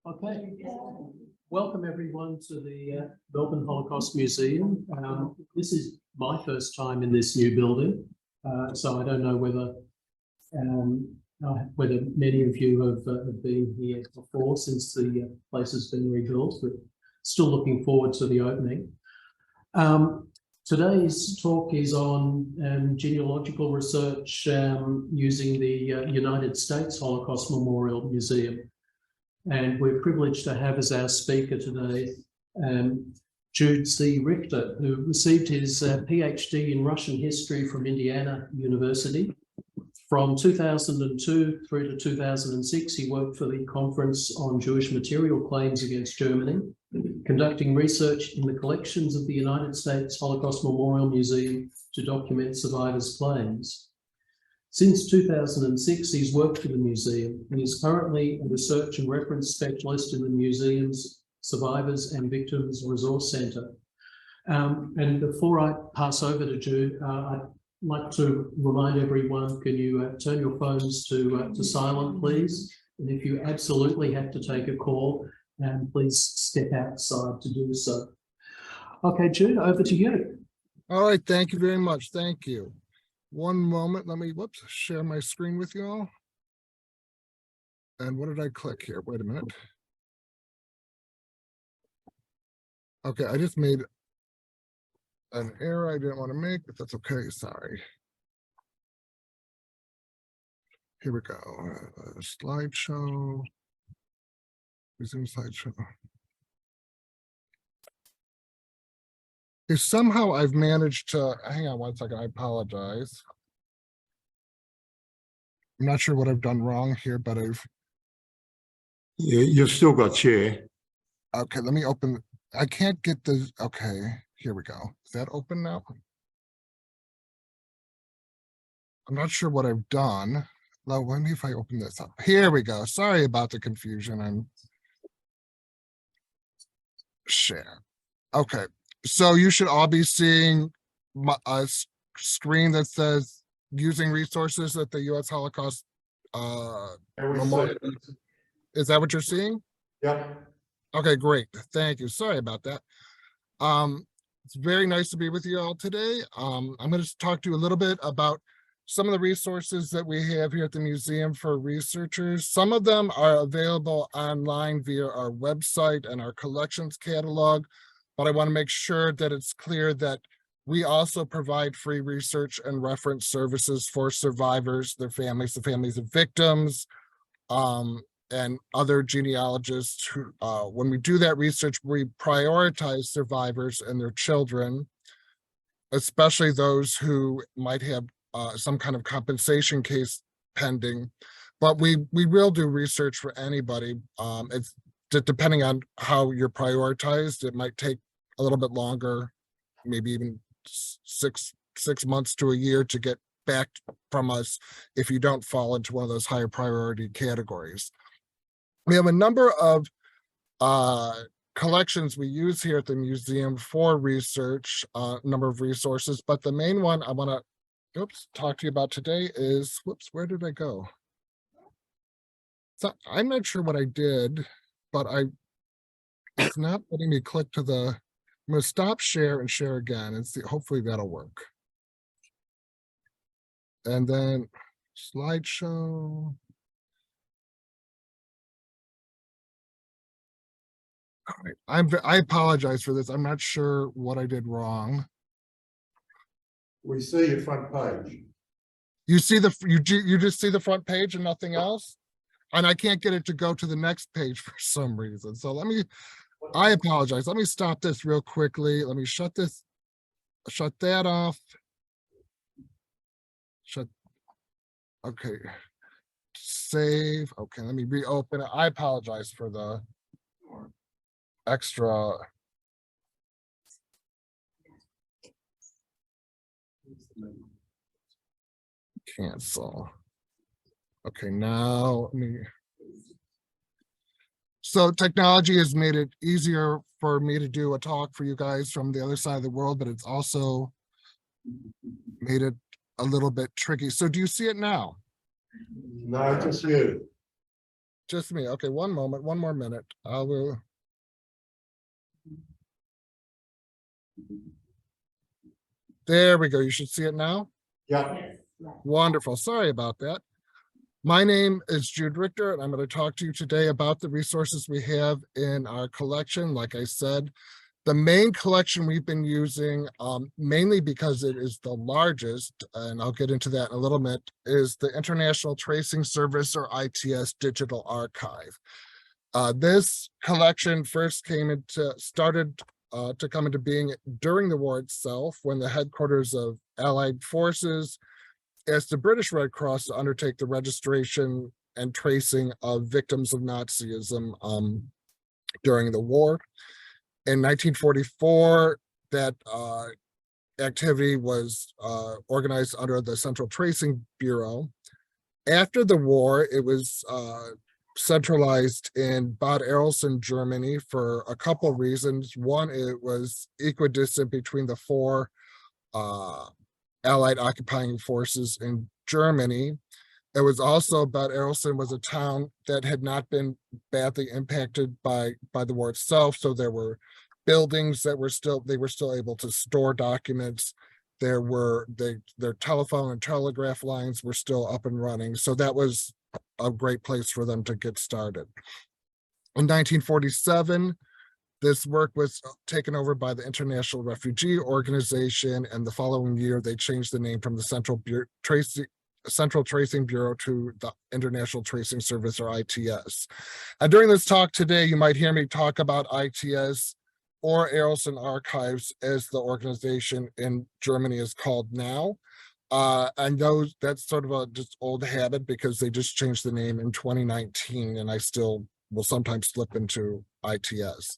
Okay, welcome everyone to the Melbourne Holocaust Museum. This is my first time in this new building, so I don't know whether many of you have been here before since the place has been rebuilt, but still looking forward to the opening. Today's talk is on genealogical research using the United States Holocaust Memorial Museum. And we're privileged to have as our speaker today Jude Ricther, who received his PhD in Russian history from Indiana University. From 2002 through to 2006, he worked for the Conference on Jewish Material Claims Against Germany, conducting research in the collections of the United States Holocaust Memorial Museum to document survivors' claims. Since 2006, he's worked for the museum and is currently a research and reference specialist in the museum's Survivors and Victims Resource Centre. And before I pass over to Jude, I'd like to remind everyone, can you turn your phones to silent, please? And if you absolutely have to take a call, please step outside to do so. Okay, Jude, over to you. All right, thank you very much. Thank you. One moment, let me, share my screen with you all. And what did I click here? Wait a minute. Okay, I just made an error I didn't want to make, but that's okay, sorry. Here we go, slideshow, resume slideshow. If somehow I've managed to, hang on one second, I apologize. I'm not sure what I've done wrong here, but You've still got share. Okay, let me open, I can't get the, okay, here we go. Is that open now? I'm not sure what I've done. Let me if I open this up. Here we go. Sorry about the confusion and share. Okay. So you should all be seeing a screen that says using resources at the U.S. Holocaust Memorial. Is that what you're seeing? Yeah. Okay, great. Thank you. Sorry about that. It's very nice to be with you all today. I'm going to talk to you a little bit about some of the resources that we have here at the museum for researchers. Some of them are available online via our website and our collections catalog. But I want to make sure that it's clear that we also provide free research and reference services for survivors, their families, the families of victims, and other genealogists who, when we do that research, we prioritize survivors and their children, especially those who might have some kind of compensation case pending. But we will do research for anybody. It's depending on how you're prioritized, it might take a little bit longer, maybe even six months to a year to get back from us if you don't fall into one of those higher priority categories. We have a number of collections we use here at the museum for research, number of resources, but the main one I want to talk to you about today is, where did I go? So I'm not sure what I did, but it's not letting me click to the, I'm going to stop share and share again and see, hopefully that'll work. And then slideshow. All right, I apologize for this. I'm not sure what I did wrong. We see your front page. You see you just see the front page and nothing else? And I can't get it to go to the next page for some reason. So I apologize. Let me stop this real quickly. Let me shut that off. Okay. Save. Okay, let me reopen it. I apologize for the extra. Cancel. Okay, now let me. So technology has made it easier for me to do a talk for you guys from the other side of the world, but it's also made it a little bit tricky. So do you see it now? No, just you. Just me. Okay, one moment, one more minute. I will. There we go. You should see it now. Yeah, Wonderful. Sorry about that. My name is Jude Ricther, and I'm going to talk to you today about the resources we have in our collection. Like I said, the main collection we've been using, mainly because it is the largest, and I'll get into that in a little bit, is the International Tracing Service, or ITS, Digital Archive. This collection first started to come into being during the war itself, when the headquarters of Allied forces asked the British Red Cross to undertake the registration and tracing of victims of Nazism during the war. In 1944, that activity was organized under the Central Tracing Bureau. After the war, it was centralized in Bad Arolsen, Germany, for a couple of reasons. One, it was equidistant between the four Allied occupying forces in Germany. It was also, Bad Arolsen was a town that had not been badly impacted by the war itself, so there were buildings that were still able to store documents. Their telephone and telegraph lines were still up and running, so that was a great place for them to get started. In 1947, this work was taken over by the International Refugee Organization, and the following year they changed the name from the Central Tracing Bureau to the International Tracing Service, or ITS. And during this talk today, you might hear me talk about ITS or Arolsen Archives, as the organization in Germany is called now. And that's sort of a just old habit, because they just changed the name in 2019, and I still will sometimes slip into ITS.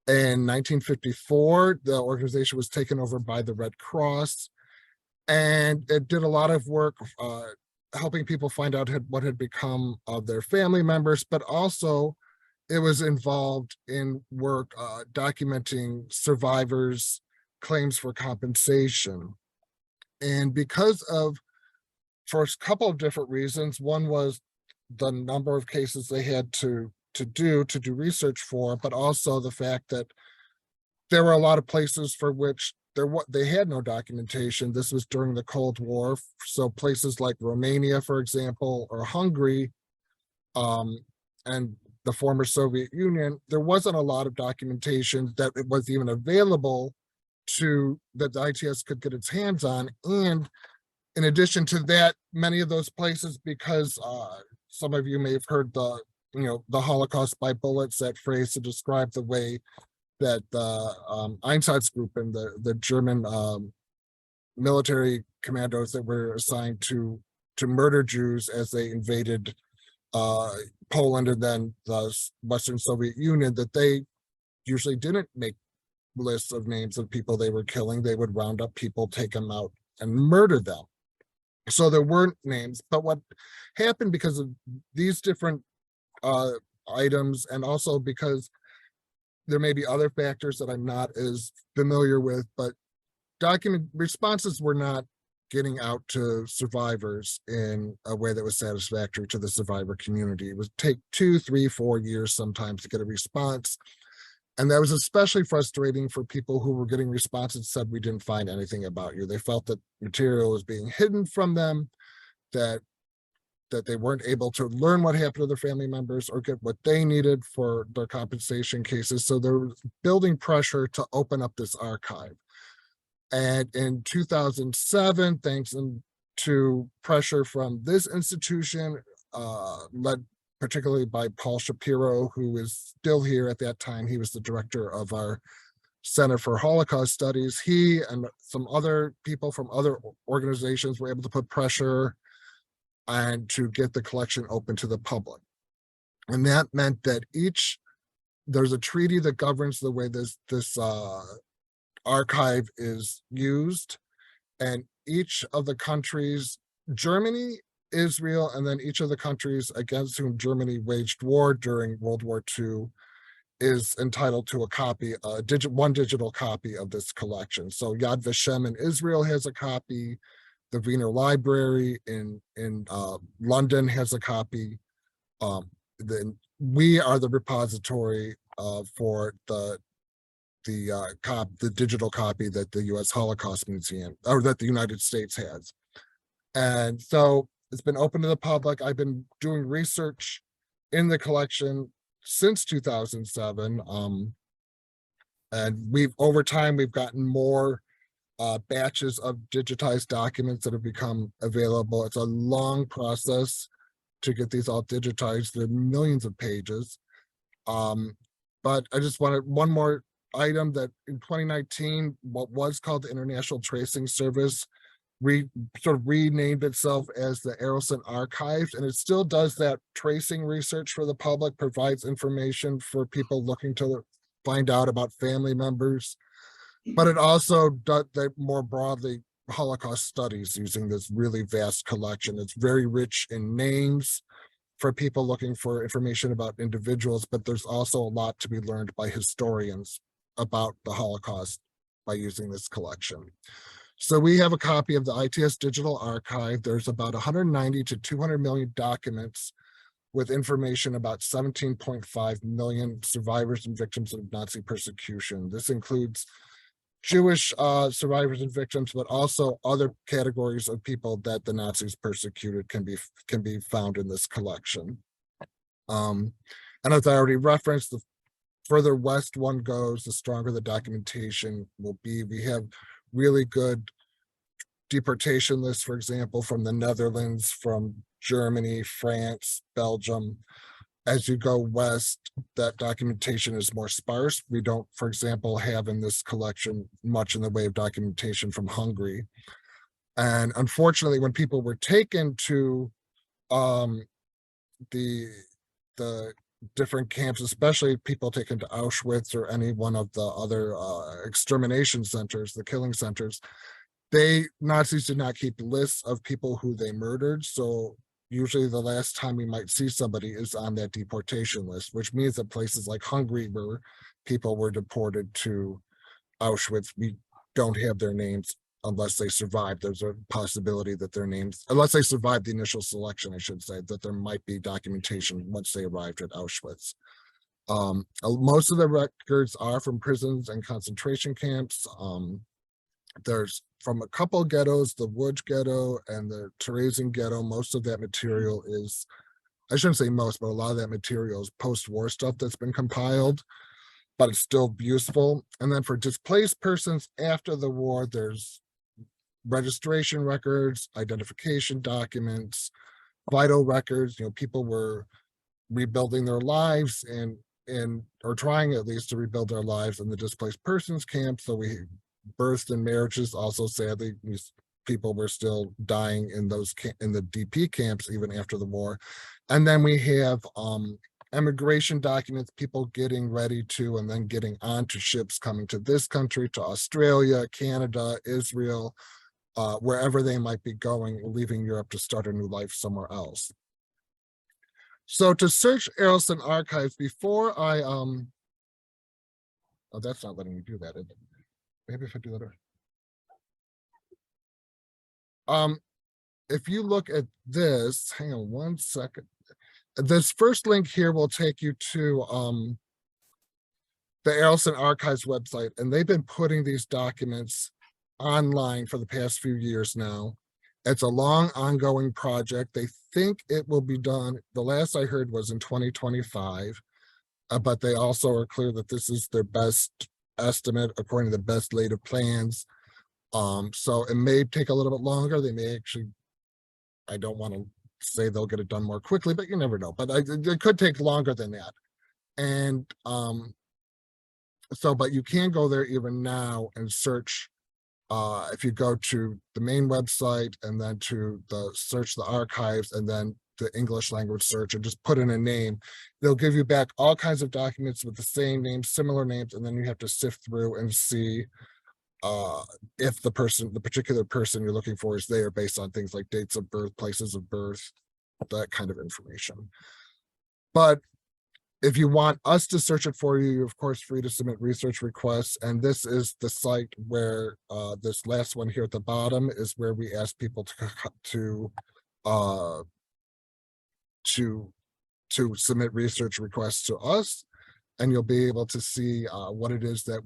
In 1954, the organization was taken over by the Red Cross, and it did a lot of work helping people find out what had become of their family members, but also it was involved in work documenting survivors' claims for compensation. And for a couple of different reasons, one was the number of cases they had to do research for, but also the fact that there were a lot of places for which they had no documentation. This was during the Cold War, so places like Romania, for example, or Hungary, and the former Soviet Union, there wasn't a lot of documentation that it was even available that the ITS could get its hands on. And in addition to that, many of those places, because some of you may have heard the Holocaust by bullets, that phrase to describe the way that the Einsatzgruppe and the German military commandos that were assigned to murder Jews as they invaded Poland and then the Western Soviet Union, that they usually didn't make lists of names of people they were killing. They would round up people, take them out, and murder them. So there weren't names. But what happened, because of these different items, and also because there may be other factors that I'm not as familiar with, but document responses were not getting out to survivors in a way that was satisfactory to the survivor community. It would take 2, 3, 4 years sometimes to get a response. And that was especially frustrating for people who were getting responses that said, "We didn't find anything about you." They felt that material was being hidden from them, that they weren't able to learn what happened to their family members or get what they needed for their compensation cases. So there was building pressure to open up this archive. And in 2007, thanks to pressure from this institution, led particularly by Paul Shapiro, who is still here at that time. He was the director of our Center for Holocaust Studies. He and some other people from other organizations were able to put pressure and to get the collection open to the public. And that meant that there's a treaty that governs the way this archive is used, and each of the countries, Germany, Israel, and then each of the countries against whom Germany waged war during World War II is entitled to a copy, one digital copy of this collection. So Yad Vashem in Israel has a copy. The Wiener Library in London has a copy. then we are the repository for the digital copy that the U.S. Holocaust Museum, or that the United States has. And so it's been open to the public. I've been doing research in the collection since 2007. And over time, we've gotten more batches of digitized documents that have become available. It's a long process to get these all digitized. There are millions of pages. But I just wanted one more item, that in 2019, what was called the International Tracing Service sort of renamed itself as the Arrowson Archives, and it still does that tracing research for the public, provides information for people looking to find out about family members, but it also does that more broadly Holocaust studies using this really vast collection. It's very rich in names for people looking for information about individuals, but there's also a lot to be learned by historians about the Holocaust by using this collection. So we have a copy of the ITS Digital Archive. There's about 190 to 200 million documents with information about 17.5 million survivors and victims of Nazi persecution. This includes Jewish survivors and victims, but also other categories of people that the Nazis persecuted can be found in this collection. And as I already referenced, the further west one goes, the stronger the documentation will be. We have really good deportation lists, for example, from the Netherlands, from Germany, France, Belgium. As you go west, that documentation is more sparse. We don't, for example, have in this collection much in the way of documentation from Hungary. And unfortunately, when people were taken to the different camps, especially people taken to Auschwitz or any one of the other extermination centers, the killing centers, Nazis did not keep lists of people who they murdered. So usually the last time we might see somebody is on that deportation list, which means that places like Hungary, where people were deported to Auschwitz, we don't have their names unless they survived. There's a possibility that their names, unless they survived the initial selection, I should say, that there might be documentation once they arrived at Auschwitz. Most of the records are from prisons and concentration camps. There's from a couple ghettos, the Łódź ghetto and the Terezin ghetto. Most of that material is, I shouldn't say most, but a lot of that material is post-war stuff that's been compiled, but it's still useful. And then for displaced persons after the war, there's registration records, identification documents, vital records. People were rebuilding their lives or trying at least to rebuild their lives in the displaced persons camp. So births and marriages, also sadly, people were still dying in the DP camps even after the war. And then we have immigration documents, people getting ready to and then getting onto ships coming to this country, to Australia, Canada, Israel, wherever they might be going, leaving Europe to start a new life somewhere else. So to search Arrowson Archives, before I oh, that's not letting me do that, is it? Maybe if I do that. If you look at this, hang on one second. This first link here will take you to the Arrowson Archives website, and they've been putting these documents online for the past few years now. It's a long ongoing project. They think it will be done, the last I heard was in 2025, but they also are clear that this is their best estimate according to the best laid of plans. So it may take a little bit longer. They may actually, I don't want to say they'll get it done more quickly, but you never know. But it could take longer than that. And but you can go there even now and search. If you go to the main website and then to search the archives and then the English language search and just put in a name, they'll give you back all kinds of documents with the same names, similar names, and then you have to sift through and see if the particular person you're looking for is there based on things like dates of birth, places of birth, that kind of information. But if you want us to search it for you, you're of course free to submit research requests. And this is the site where this last one here at the bottom is where we ask people to to submit research requests to us, and you'll be able to see what it is that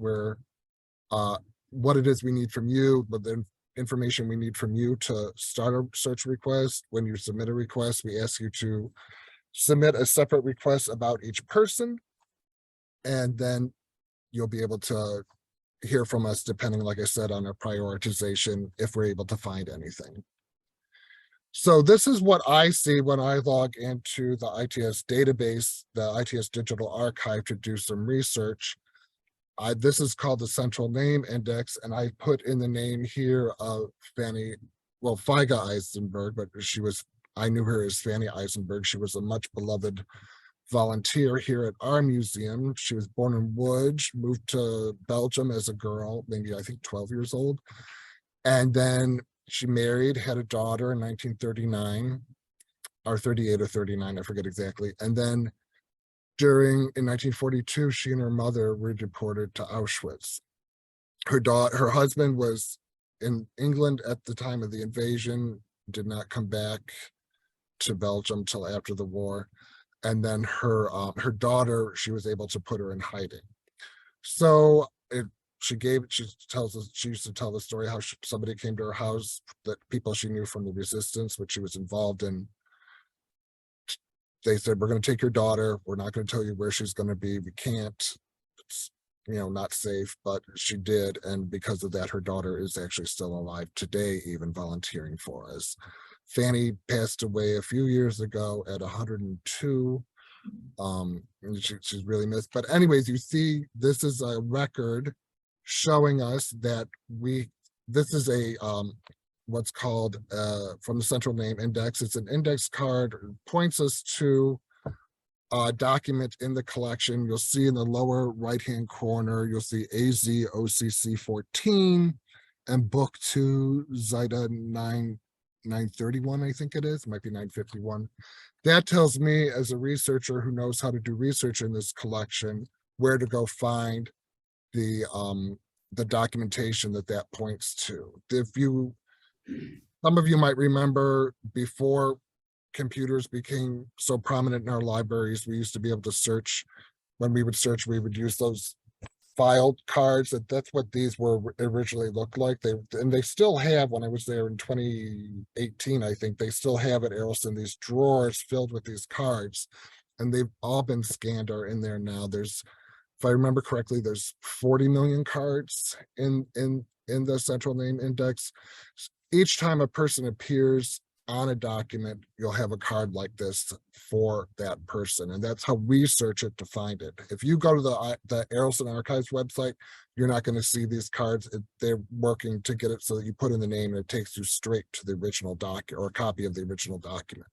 what it is we need from you, but the information we need from you to start a search request. When you submit a request, we ask you to submit a separate request about each person, and then you'll be able to hear from us depending, like I said, on our prioritization, if we're able to find anything. So this is what I see when I log into the ITS database, the ITS Digital Archive, to do some research. This is called the Central Name Index, and I put in the name here of Feiga Eisenberg, but I knew her as Fanny Eisenberg. She was a much beloved volunteer here at our museum. She was born in Łódź, moved to Belgium as a girl, maybe I think 12 years old. And then she married, had a daughter in 1939, or 38 or 39, I forget exactly. And then in 1942, she and her mother were deported to Auschwitz. Her husband was in England at the time of the invasion, did not come back to Belgium till after the war. And then her daughter, she was able to put her in hiding. So she used to tell the story how somebody came to her house, that people she knew from the resistance, which she was involved in. They said, we're going to take your daughter. We're not going to tell you where she's going to be. We can't. It's, not safe, but she did. And because of that, her daughter is actually still alive today, even volunteering for us. Fanny passed away a few years ago at 102. And she's really missed. But anyways, you see, this is a record showing us that this is a what's called from the Central Name Index. It's an index card, points us to a document in the collection. You'll see in the lower right-hand corner, you'll see AZOCC 14 and Book 2, Zita 931, I think it is, might be 951. That tells me, as a researcher who knows how to do research in this collection, where to go find the documentation that points to. Some of you might remember, before computers became so prominent in our libraries, we used to be able to search. When we would search, we would use those filed cards. That's what these were originally looked like. They still have, when I was there in 2018, I think they still have at Arrowson these drawers filled with these cards, and they've all been scanned or in there now. If I remember correctly, there's 40 million cards in the Central Name Index. Each time a person appears on a document, you'll have a card like this for that person, and that's how we search it to find it. If you go to the Arrowson Archives website, you're not going to see these cards. They're working to get it so that you put in the name and it takes you straight to the original document, or a copy of the original document.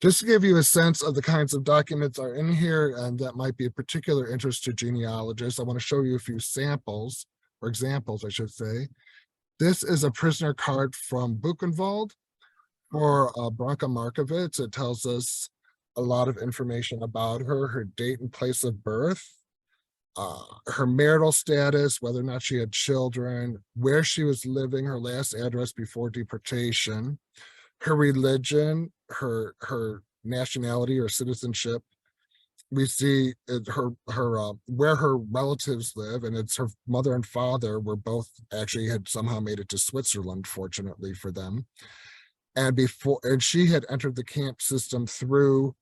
Just to give you a sense of the kinds of documents are in here, and that might be of particular interest to genealogists, I want to show you a few samples, or examples, I should say. This is a prisoner card from Buchenwald for Branka Markovitz. It tells us a lot of information about her date and place of birth, her marital status, whether or not she had children, where she was living, her last address before deportation, her religion, her nationality or citizenship. We see where her relatives live, and it's her mother and father were both actually had somehow made it to Switzerland, fortunately for them. And she had entered the camp system through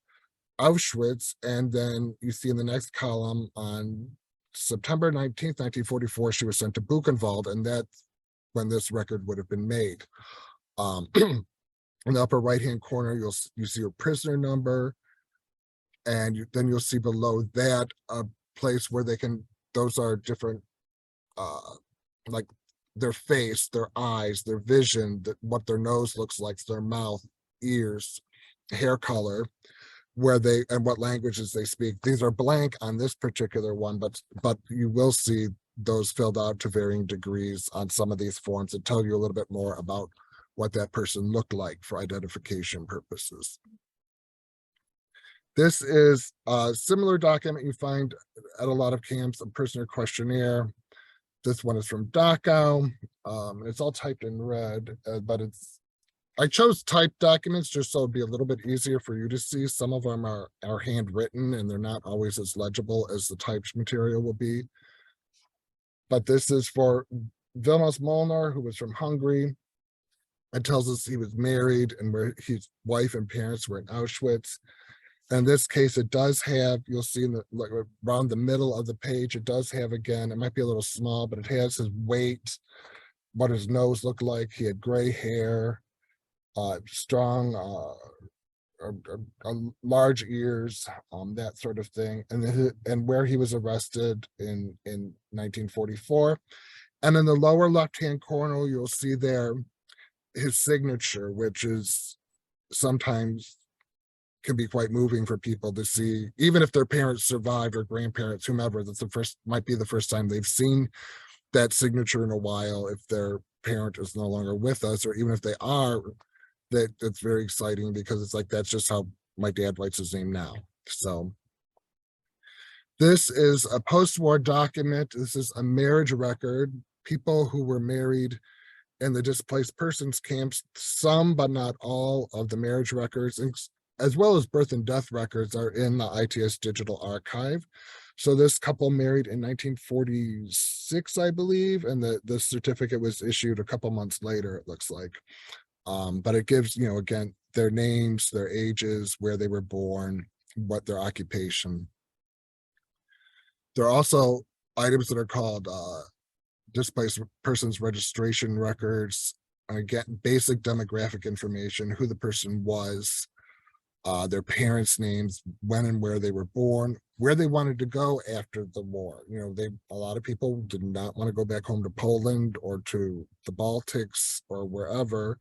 Auschwitz. And then you see in the next column, on September 19th, 1944, she was sent to Buchenwald, and that's when this record would have been made. In the upper right-hand corner, you see her prisoner number. And then you'll see below that a place where those are different, like their face, their eyes, their vision, what their nose looks like, their mouth, ears, hair color, and what languages they speak. These are blank on this particular one, but you will see those filled out to varying degrees on some of these forms that tell you a little bit more about what that person looked like for identification purposes. This is a similar document you find at a lot of camps, a prisoner questionnaire. This one is from Dachau. It's all typed in red, but I chose typed documents just so it'd be a little bit easier for you to see. Some of them are handwritten and they're not always as legible as the typed material will be. But this is for Vilmos Molnar, who was from Hungary. It tells us he was married and where his wife and parents were in Auschwitz. In this case, it does have, you'll see in the like around the middle of the page, it does have, again, it might be a little small, but it has his weight, what his nose looked like. He had gray hair, strong, large ears, that sort of thing, and where he was arrested in 1944. And in the lower left-hand corner, you'll see there his signature, which is sometimes can be quite moving for people to see, even if their parents survived or grandparents, whomever, might be the first time they've seen that signature in a while, if their parent is no longer with us, or even if they are, that's very exciting because it's like, that's just how my dad writes his name now. So this is a post-war document. This is a marriage record. People who were married in the displaced persons camps, some but not all of the marriage records, as well as birth and death records, are in the ITS Digital Archive. So this couple married in 1946, I believe, and the certificate was issued a couple months later, it looks like. But it gives, again, their names, their ages, where they were born, what their occupation. There are also items that are called displaced persons registration records. Again, basic demographic information, who the person was, their parents' names, when and where they were born, where they wanted to go after the war. A lot of people did not want to go back home to Poland or to the Baltics or wherever.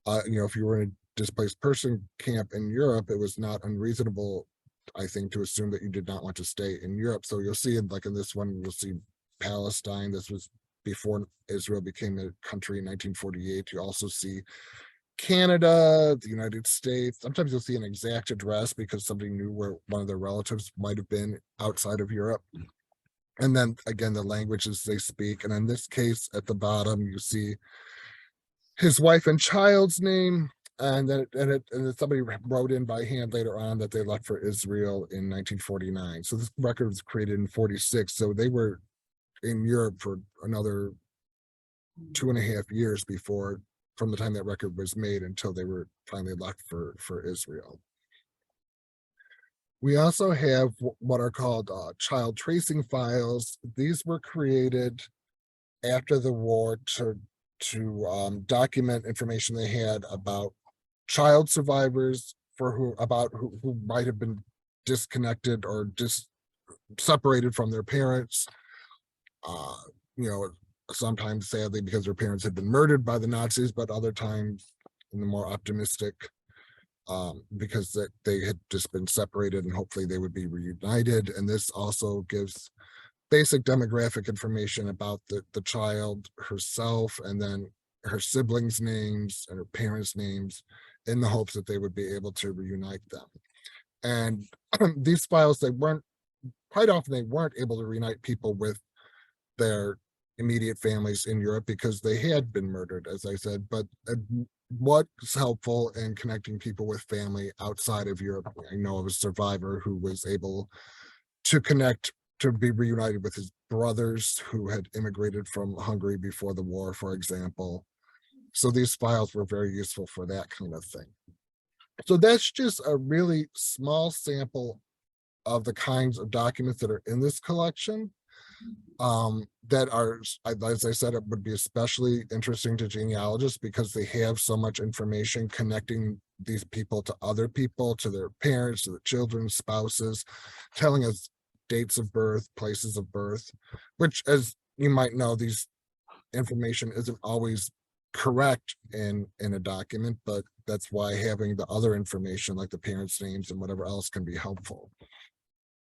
If you were in a displaced person camp in Europe, it was not unreasonable, I think, to assume that you did not want to stay in Europe. So you'll see, like in this one, you'll see Palestine. This was before Israel became a country in 1948. You also see Canada, the United States. Sometimes you'll see an exact address because somebody knew where one of their relatives might have been outside of Europe. And then again, the languages they speak. And in this case, at the bottom, you see his wife and child's name. And then somebody wrote in by hand later on that they left for Israel in 1949. So this record was created in 46. So they were in Europe for another 2.5 years before, from the time that record was made until they were finally left for Israel. We also have what are called child tracing files. These were created after the war to document information they had about child survivors who might have been disconnected or separated from their parents. Sometimes sadly because their parents had been murdered by the Nazis, but other times in the more optimistic, because they had just been separated and hopefully they would be reunited. And this also gives basic demographic information about the child herself, and then her siblings' names and her parents' names, in the hopes that they would be able to reunite them. And these files, quite often they weren't able to reunite people with their immediate families in Europe because they had been murdered, as I said. But what's helpful in connecting people with family outside of Europe, I know of a survivor who was able to be reunited with his brothers who had immigrated from Hungary before the war, for example. So these files were very useful for that kind of thing. So that's just a really small sample of the kinds of documents that are in this collection. That are, as I said, it would be especially interesting to genealogists because they have so much information connecting these people to other people, to their parents, to their children, spouses, telling us dates of birth, places of birth, which, as you might know, these information isn't always correct in a document, but that's why having the other information like the parents' names and whatever else can be helpful.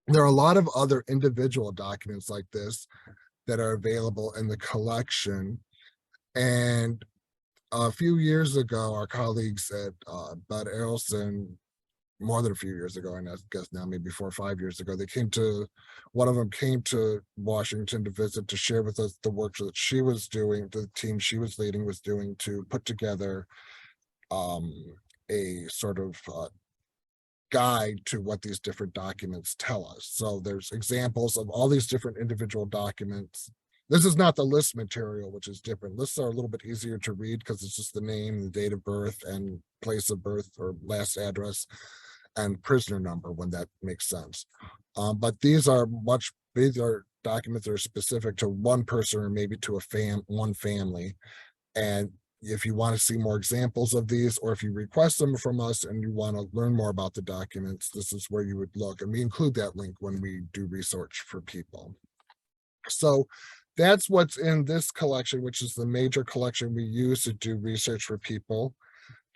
There are a lot of other individual documents like this that are available in the collection. And a few years ago, our colleagues at Bud Arelson, more than a few years ago, and I guess now maybe 4 or 5 years ago, one of them came to Washington to visit, to share with us the work that she was doing, the team she was leading was doing, to put together a sort of guide to what these different documents tell us. So there's examples of all these different individual documents. This is not the list material, which is different. Lists are a little bit easier to read because it's just the name, the date of birth, and place of birth or last address, and prisoner number when that makes sense. But these are documents that are specific to one person or maybe to one family. And if you want to see more examples of these, or if you request them from us and you want to learn more about the documents, this is where you would look. And we include that link when we do research for people. So that's what's in this collection, which is the major collection we use to do research for people.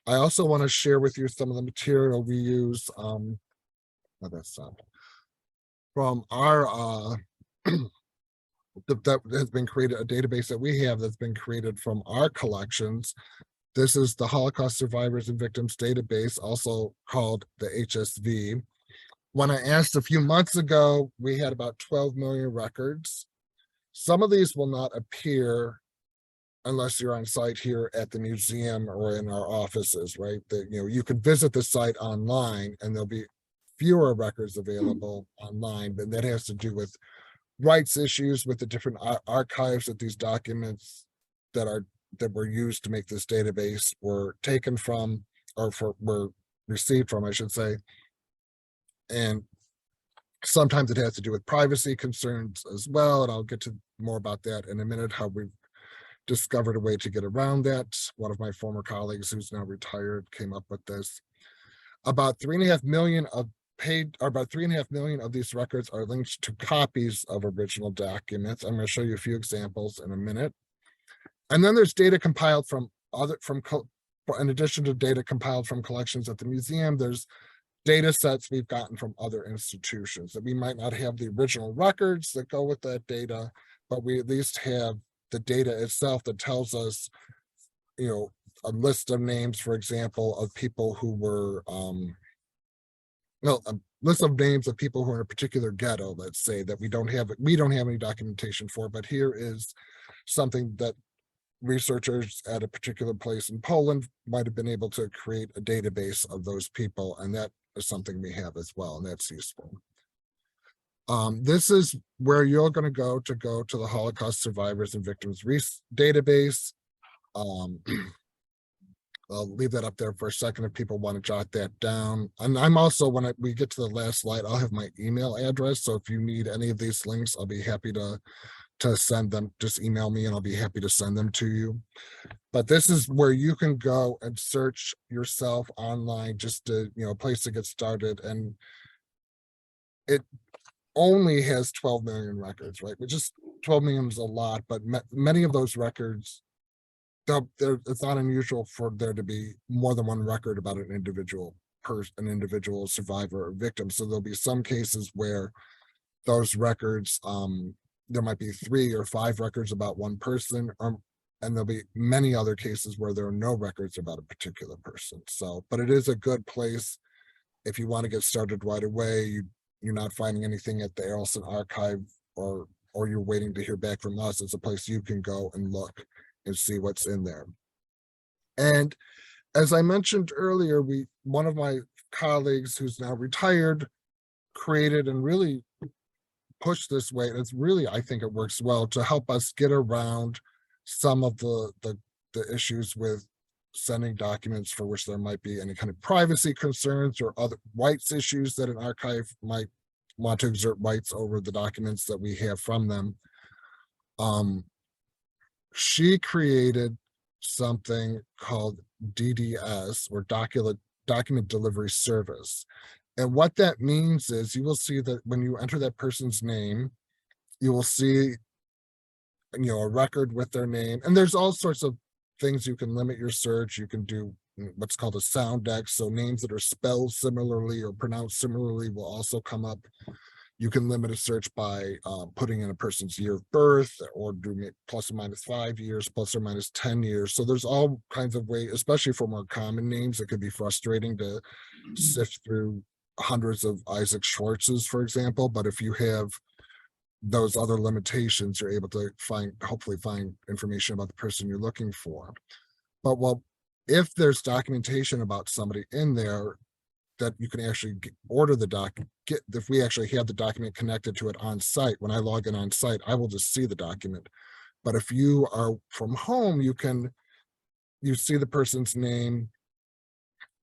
I also want to share with you some of the material we use from our that has been created, a database that we have that's been created from our collections. This is the Holocaust Survivors and Victims Database, also called the HSV. When I asked a few months ago, we had about 12 million records. Some of these will not appear unless you're on site here at the museum or in our offices, right? That, you know, you could visit the site online and there'll be fewer records available online, but that has to do with rights issues with the different archives that these documents that were used to make this database were taken from, or were received from, I should say. And sometimes it has to do with privacy concerns as well, and I'll get to more about that in a minute, how we've discovered a way to get around that. One of my former colleagues who's now retired came up with this. About 3.5 million of these records are linked to copies of original documents. I'm going to show you a few examples in a minute. And then there's data compiled in addition to data compiled from collections at the museum, there's data sets we've gotten from other institutions that we might not have the original records that go with that data, but we at least have the data itself that tells us, you know, a list of names, for example, of people who were a list of names of people who are in a particular ghetto, let's say, that we don't have any documentation for, but here is something that researchers at a particular place in Poland might have been able to create a database of those people, and that is something we have as well, and that's useful. This is where you're going to go to the Holocaust Survivors and Victims database. I'll leave that up there for a second if people want to jot that down. And I'm also, when we get to the last slide, I'll have my email address. So if you need any of these links, I'll be happy to send them. Just email me and I'll be happy to send them to you. But this is where you can go and search yourself online, just to, you know, a place to get started. And it only has 12 million records, right? Which is 12 million is a lot, but many of those records, it's not unusual for there to be more than one record about an individual survivor or victim. So there'll be some cases where those records, there might be 3 or 5 records about one person, and there'll be many other cases where there are no records about a particular person. So, but it is a good place if you want to get started right away. You're not finding anything at the Arlson archive, or you're waiting to hear back from us. It's a place you can go and look and see what's in there. And as I mentioned earlier, one of my colleagues who's now retired created and really pushed this way. It's really, I think it works well to help us get around some of the issues with sending documents for which there might be any kind of privacy concerns or other rights issues that an archive might want to exert rights over the documents that we have from them. She created something called DDS, or Document Delivery Service. And what that means is you will see that when you enter that person's name, you will see, you know, a record with their name. And there's all sorts of things you can limit your search. You can do what's called a sound X. So names that are spelled similarly or pronounced similarly will also come up. You can limit a search by putting in a person's year of birth, or do plus or minus 5 years, plus or minus 10 years. So there's all kinds of ways, especially for more common names. It could be frustrating to sift through hundreds of Isaac Schwartzes, for example. But if you have those other limitations, you're able to hopefully find information about the person you're looking for. But if there's documentation about somebody in there, that you can actually order the if we actually have the document connected to it on site, when I log in on site, I will just see the document. But if you are from home, you see the person's name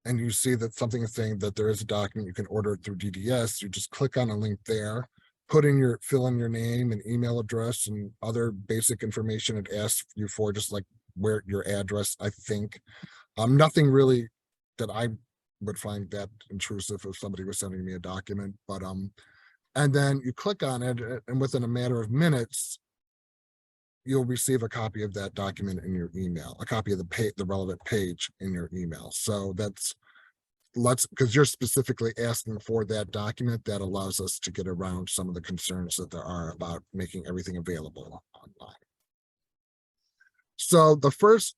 and you see that something is saying that there is a document, you can order it through DDS. You just click on a link there, fill in your name and email address and other basic information it asks you for, just like where your address, I think. Nothing really that I would find that intrusive if somebody was sending me a document, but and then you click on it, and within a matter of minutes, you'll receive a copy of that document in your email, a copy of the relevant page in your email. So because you're specifically asking for that document, that allows us to get around some of the concerns that there are about making everything available online. So the first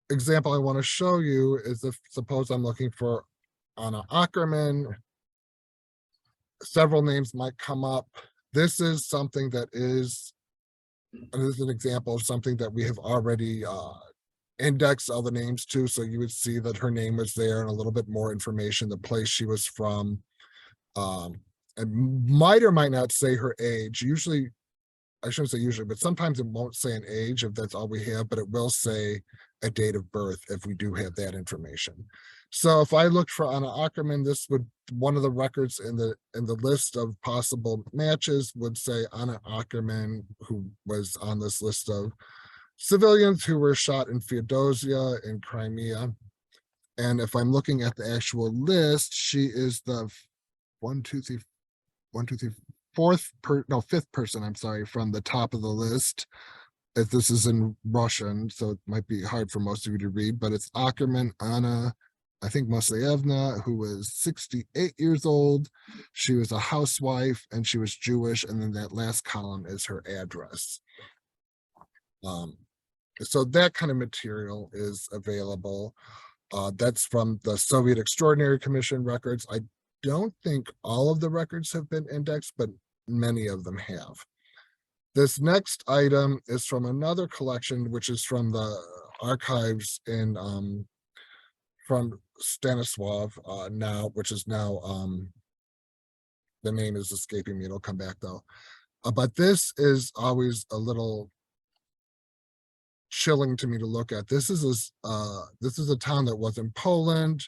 example I want to show you is, if suppose I'm looking for Anna Ackerman, several names might come up. This is something that is an example of something that we have already indexed all the names to. So you would see that her name was there and a little bit more information, the place she was from. And might or might not say her age. Usually, I shouldn't say usually, but sometimes it won't say an age if that's all we have, but it will say a date of birth if we do have that information. So if I looked for Anna Ackerman, this would, one of the records in the list of possible matches would say Anna Ackerman, who was on this list of civilians who were shot in Feodosia in Crimea. And if I'm looking at the actual list, she is the fifth person, I'm sorry, from the top of the list. If this is in Russian, so it might be hard for most of you to read, but it's Ackerman Anna, I think Moiseyevna, who was 68 years old. She was a housewife and she was Jewish. And then that last column is her address. So that kind of material is available. That's from the Soviet Extraordinary Commission records. I don't think all of the records have been indexed, but many of them have. This next item is from another collection, which is from the archives in from Stanislav now, which is now the name is escaping me. It'll come back though. But this is always a little chilling to me to look at. This is a town that was in Poland,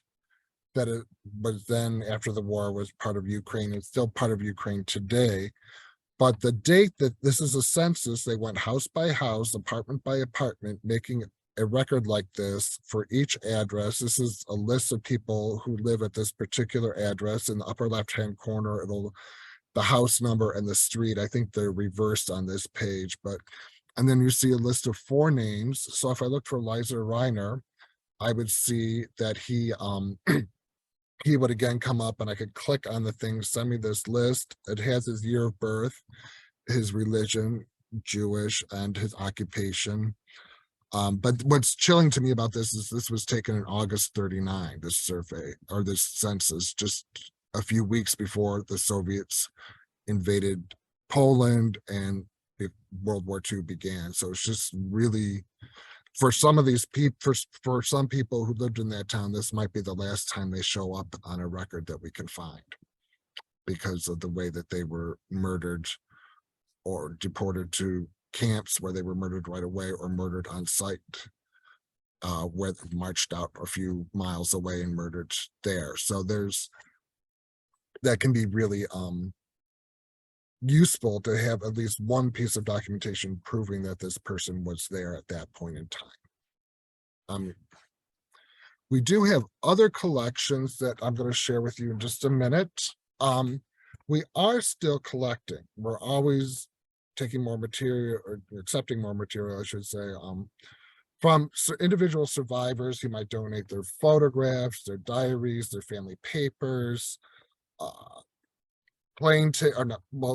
that it was then, after the war, was part of Ukraine. It's still part of Ukraine today. But the date that this is a census, they went house by house, apartment by apartment, making a record like this for each address. This is a list of people who live at this particular address. In the upper left-hand corner, the house number and the street. I think they're reversed on this page, and then you see a list of 4 names. So if I looked for Liza Reiner, I would see that he would again come up, and I could click on the thing, send me this list. It has his year of birth, his religion, Jewish, and his occupation. But what's chilling to me about this is this was taken in August 39, this survey, or this census, just a few weeks before the Soviets invaded Poland and World War II began. So it's just really, for some of these people, for some people who lived in that town, this might be the last time they show up on a record that we can find, because of the way that they were murdered or deported to camps where they were murdered right away, or murdered on site, where they marched out a few miles away and murdered there. So that can be really useful to have at least one piece of documentation proving that this person was there at that point in time. We do have other collections that I'm going to share with you in just a minute. We are still collecting. We're always taking more material, or accepting more material, I should say, from individual survivors who might donate their photographs, their diaries, their family papers,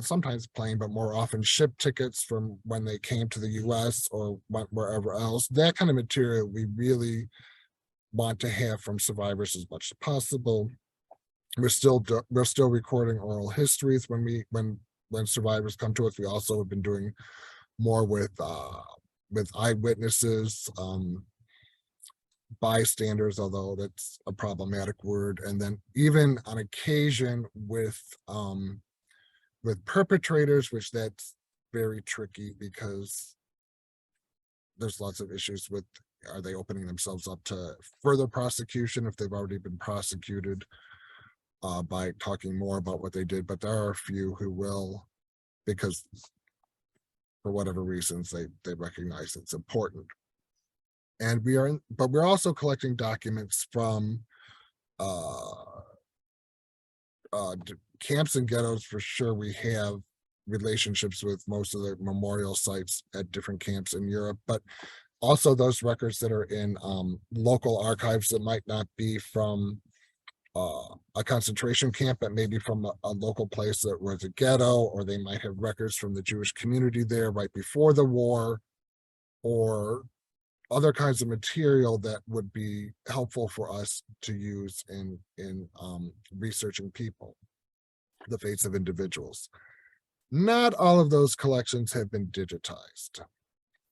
sometimes plane, but more often ship tickets from when they came to the US or went wherever else. That kind of material we really want to have from survivors as much as possible. We're still recording oral histories when survivors come to us. We also have been doing more with eyewitnesses. bystanders, although that's a problematic word, and then even on occasion with perpetrators, which that's very tricky because there's lots of issues with, are they opening themselves up to further prosecution if they've already been prosecuted by talking more about what they did. But there are a few who will, because for whatever reasons they recognize it's important. And we're also collecting documents from camps and ghettos. For sure, we have relationships with most of the memorial sites at different camps in Europe, but also those records that are in local archives that might not be from a concentration camp, but maybe from a local place that was a ghetto, or they might have records from the Jewish community there right before the war, or other kinds of material that would be helpful for us to use in researching people, the fates of individuals. Not all of those collections have been digitized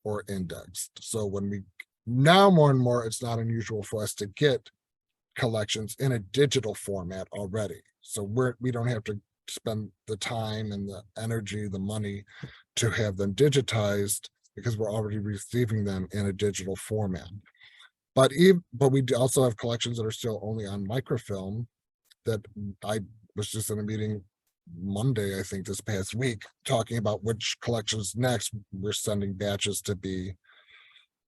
or indexed. So when we now more and more, it's not unusual for us to get collections in a digital format already. So we don't have to spend the time and the energy, the money to have them digitized, because we're already receiving them in a digital format. But we also have collections that are still only on microfilm. That I was just in a meeting Monday, I think this past week, talking about which collections next we're sending batches to be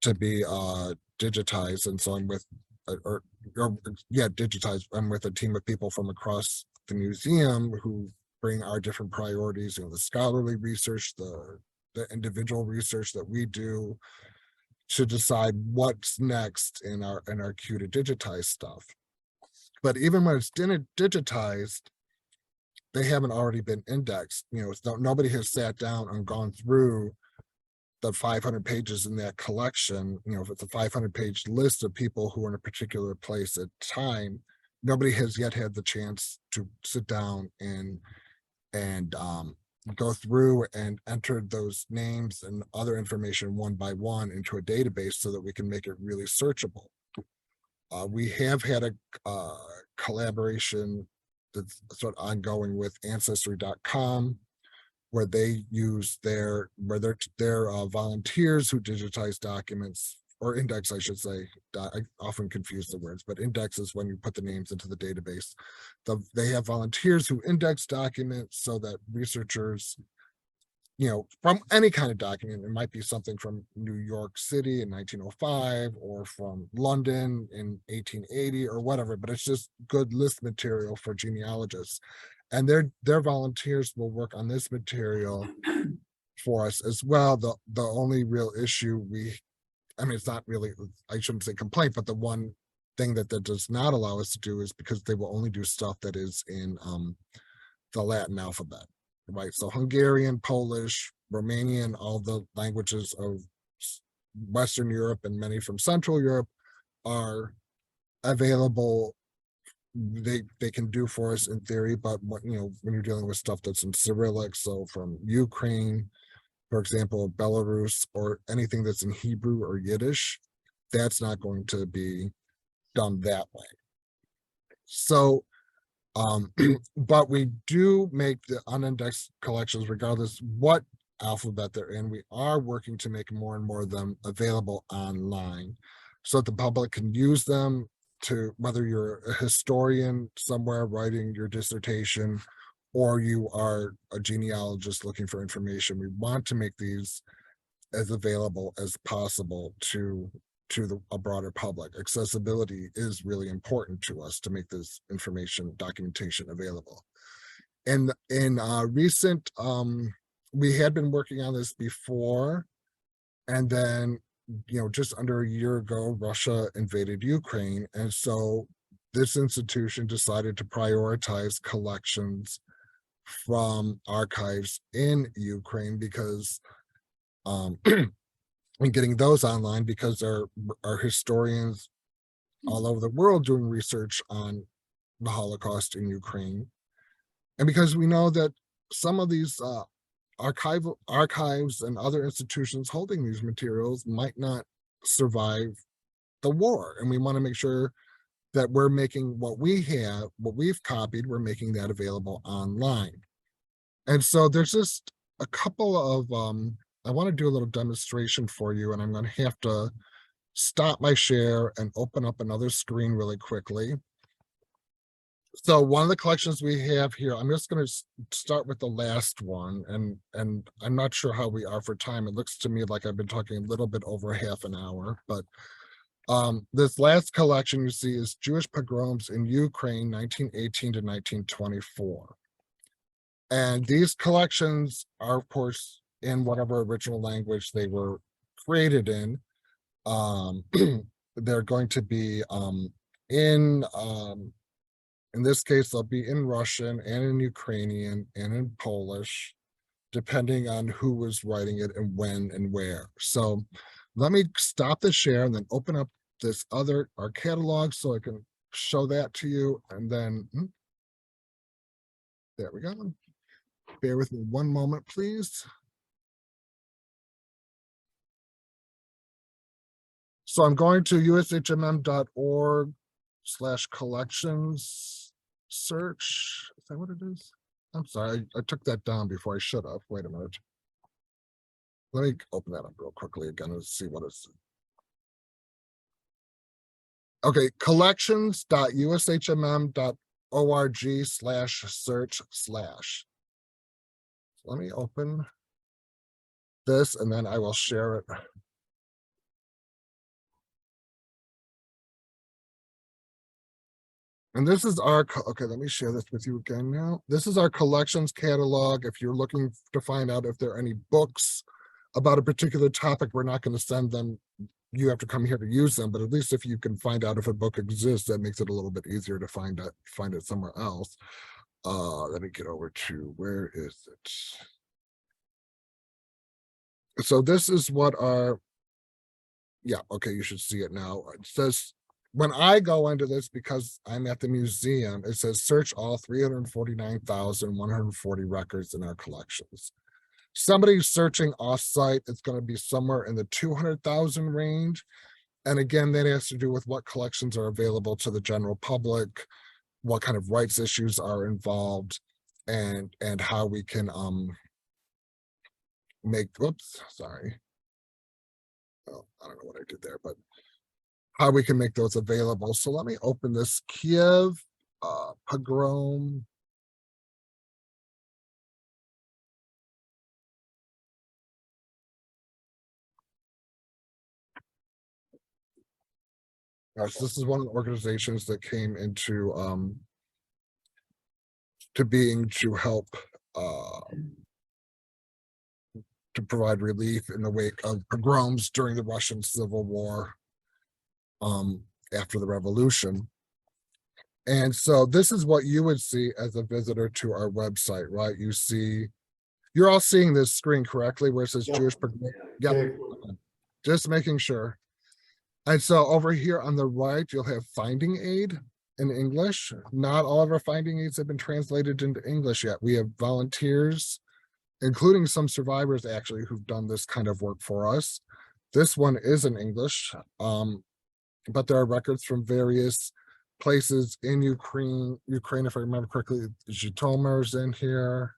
digitized. And so I'm with digitized. I'm with a team of people from across the museum who bring our different priorities, the scholarly research, the individual research that we do, to decide what's next in our queue to digitize stuff. But even when it's digitized, they haven't already been indexed. Nobody has sat down and gone through the 500 pages in that collection. If it's a 500-page list of people who are in a particular place at time, nobody has yet had the chance to sit down and go through and enter those names and other information one by one into a database so that we can make it really searchable. We have had a collaboration that's sort of ongoing with Ancestry.com, where they use their volunteers who digitize documents, or index, I should say. I often confuse the words, but index is when you put the names into the database. They have volunteers who index documents so that researchers, from any kind of document, it might be something from New York City in 1905 or from London in 1880 or whatever, but it's just good list material for genealogists. And their volunteers will work on this material for us as well. The only real issue it's not really, I shouldn't say complaint, but the one thing that does not allow us to do is because they will only do stuff that is in the Latin alphabet, right? So Hungarian, Polish, Romanian, all the languages of Western Europe and many from Central Europe are available. They can do for us in theory, but when you're dealing with stuff that's in Cyrillic, so from Ukraine, for example, Belarus, or anything that's in Hebrew or Yiddish, that's not going to be done that way. So, but we do make the unindexed collections regardless what alphabet they're in. We are working to make more and more of them available online so that the public can use them to, whether you're a historian somewhere writing your dissertation, or you are a genealogist looking for information. We want to make these as available as possible to a broader public. Accessibility is really important to us to make this information documentation available. And in recent, we had been working on this before, and then just under a year ago, Russia invaded Ukraine, and so this institution decided to prioritize collections from archives in Ukraine, because and getting those online, because there are historians all over the world doing research on the Holocaust in Ukraine, and because we know that some of these archives and other institutions holding these materials might not survive the war, and we want to make sure that we're making what we've copied, we're making that available online. And so there's just a couple of, I want to do a little demonstration for you, and I'm going to have to stop my share and open up another screen really quickly. So one of the collections we have here, I'm just going to start with the last one, and I'm not sure how we are for time. It looks to me like I've been talking a little bit over half an hour, but this last collection you see is Jewish pogroms in Ukraine, 1918 to 1924. And these collections are, of course, in whatever original language they were created in. They're going to be in this case, they'll be in Russian and in Ukrainian and in Polish, depending on who was writing it and when and where. So let me stop the share and then open up our catalog so I can show that to you. And then, there we go. Bear with me one moment, please. So I'm going to ushmm.org/collections search. Is that what it is? I'm sorry, I took that down before I should have. Wait a minute. Let me open that up real quickly again and see what it's. Okay, collections.ushmm.org/search/. Let me open this and then I will share it. And this is okay, let me share this with you again now. This is our collections catalog. If you're looking to find out if there are any books about a particular topic, we're not going to send them. You have to come here to use them, but at least if you can find out if a book exists, that makes it a little bit easier to find it somewhere else. Let me get over to, where is it? So this is what okay, you should see it now. It says, when I go into this, because I'm at the museum, it says search all 349,140 records in our collections. Somebody searching off-site, it's going to be somewhere in the 200,000 range. And again, that has to do with what collections are available to the general public, what kind of rights issues are involved, and how we can make, whoops, sorry. Oh, I don't know what I did there, but how we can make those available. So let me open this Kiev pogrom. Gosh, this is one of the organizations that came into to being to help to provide relief in the wake of pogroms during the Russian Civil War after the revolution. And so this is what you would see as a visitor to our website, right? You're all seeing this screen correctly where it says Jewish pogrom. Yep. Just making sure. And so over here on the right, you'll have finding aid in English. Not all of our finding aids have been translated into English yet. We have volunteers, including some survivors actually, who've done this kind of work for us. This one is in English, but there are records from various places in Ukraine, if I remember correctly. Zhytomyr's in here.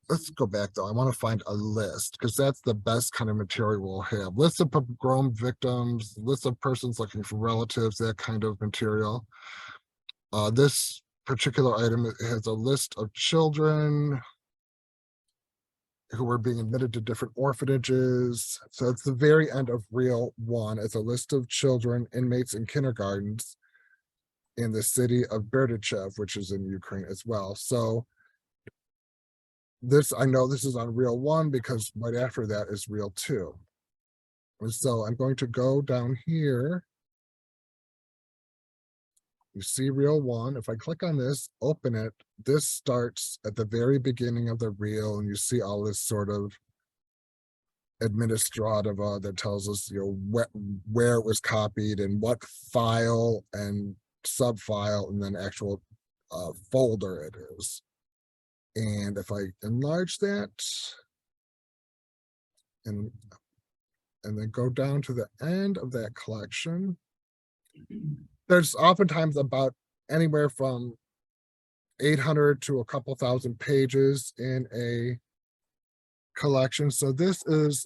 Let's go back though. I want to find a list because that's the best kind of material we'll have. Lists of pogrom victims, lists of persons looking for relatives, that kind of material. This particular item has a list of children who were being admitted to different orphanages. So it's the very end of reel 1. It's a list of children, inmates in kindergartens in the city of Berdichev, which is in Ukraine as well. So I know this is on reel 1 because right after that is reel 2. And so I'm going to go down here. You see reel 1. If I click on this, open it, this starts at the very beginning of the reel, and you see all this sort of administrative that tells us, where it was copied and what file and sub-file and then actual folder it is. And if I enlarge that, and and then go down to the end of that collection, there's oftentimes about anywhere from 800 to a couple thousand pages in a collection. So this is,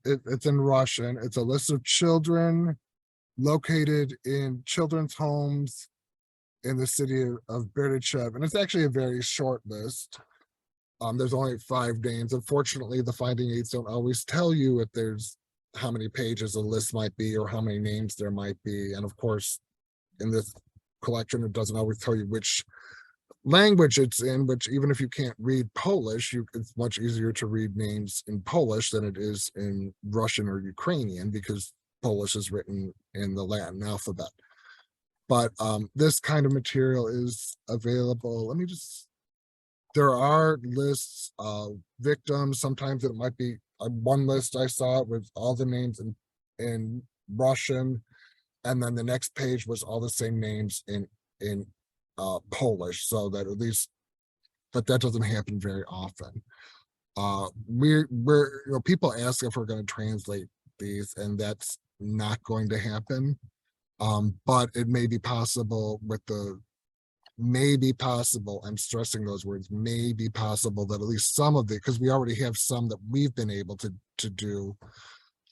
it's in Russian. It's a list of children located in children's homes in the city of Berdichev. And it's actually a very short list. There's only 5 names. Unfortunately, the finding aids don't always tell you if there's how many pages a list might be or how many names there might be. And of course, in this collection, it doesn't always tell you which language it's in, which even if you can't read Polish, it's much easier to read names in Polish than it is in Russian or Ukrainian, because Polish is written in the Latin alphabet. But this kind of material is available. There are lists of victims. Sometimes it might be one list I saw with all the names in Russian, and then the next page was all the same names in Polish, so that at least, but that doesn't happen very often. People ask if we're going to translate these, and that's not going to happen. But it may be possible I'm stressing those words, may be possible that at least some of because we already have some that we've been able to do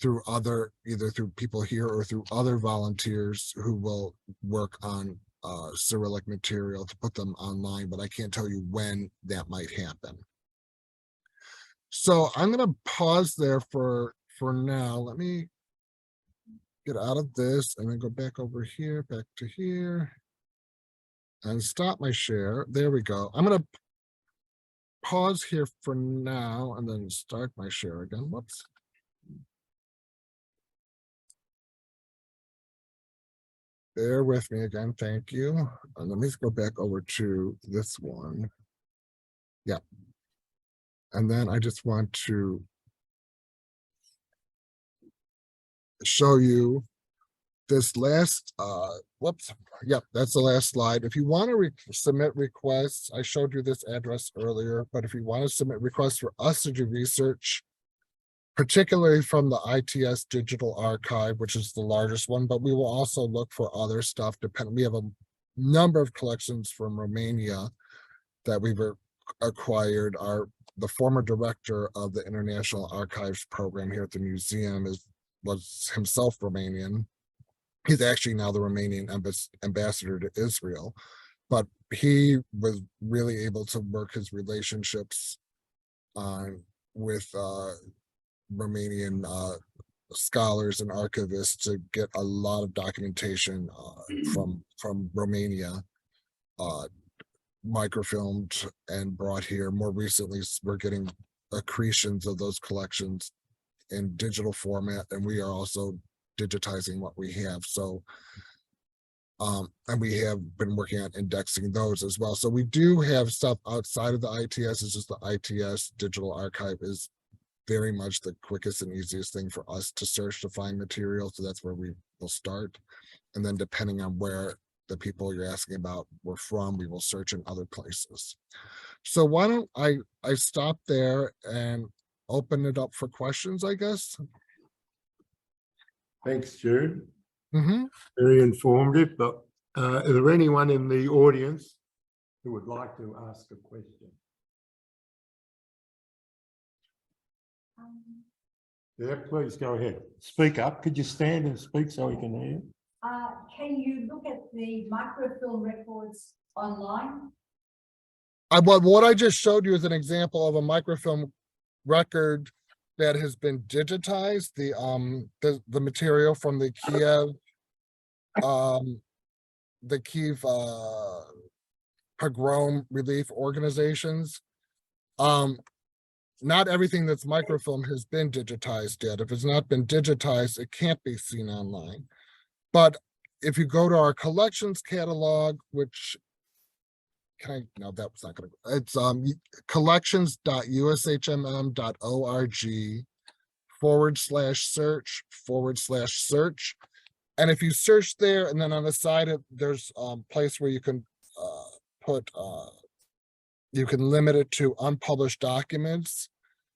through either through people here or through other volunteers who will work on Cyrillic material to put them online, but I can't tell you when that might happen. So I'm going to pause there for now. Let me get out of this and then go back over here, back to here, and stop my share. There we go. I'm going to pause here for now and then start my share again. Whoops. Bear with me again. Thank you. And let me go back over to this one. Yeah. And then I just want to show you this last, that's the last slide. If you want to submit requests, I showed you this address earlier, but if you want to submit requests for us to do research, particularly from the ITS Digital Archive, which is the largest one, but we will also look for other stuff. We have a number of collections from Romania that we've acquired. The former director of the International Archives program here at the museum was himself Romanian. He's actually now the Romanian ambassador to Israel, but he was really able to work his relationships with Romanian scholars and archivists to get a lot of documentation from Romania, microfilmed and brought here. More recently, we're getting accretions of those collections in digital format, and we are also digitizing what we have. So and we have been working on indexing those as well. So we do have stuff outside of the ITS. It's just the ITS Digital Archive is very much the quickest and easiest thing for us to search to find material. So that's where we will start. And then depending on where the people you're asking about were from, we will search in other places. So why don't I stop there and open it up for questions, I guess. Thanks, Jude. Mm-hmm. Very informative, but is there anyone in the audience who would like to ask a question? Yeah, please go ahead. Speak up. Could you stand and speak so we can hear you? Can you look at the microfilm records online? What I just showed you is an example of a microfilm record that has been digitized. The material from the Kiev pogrom relief organizations. Not everything that's microfilm has been digitized yet. If it's not been digitized, it can't be seen online. But if you go to our collections catalog, which that was not going to go. It's collections.ushmm.org/search/search. And if you search there, and then on the side there's a place where you can you can limit it to unpublished documents,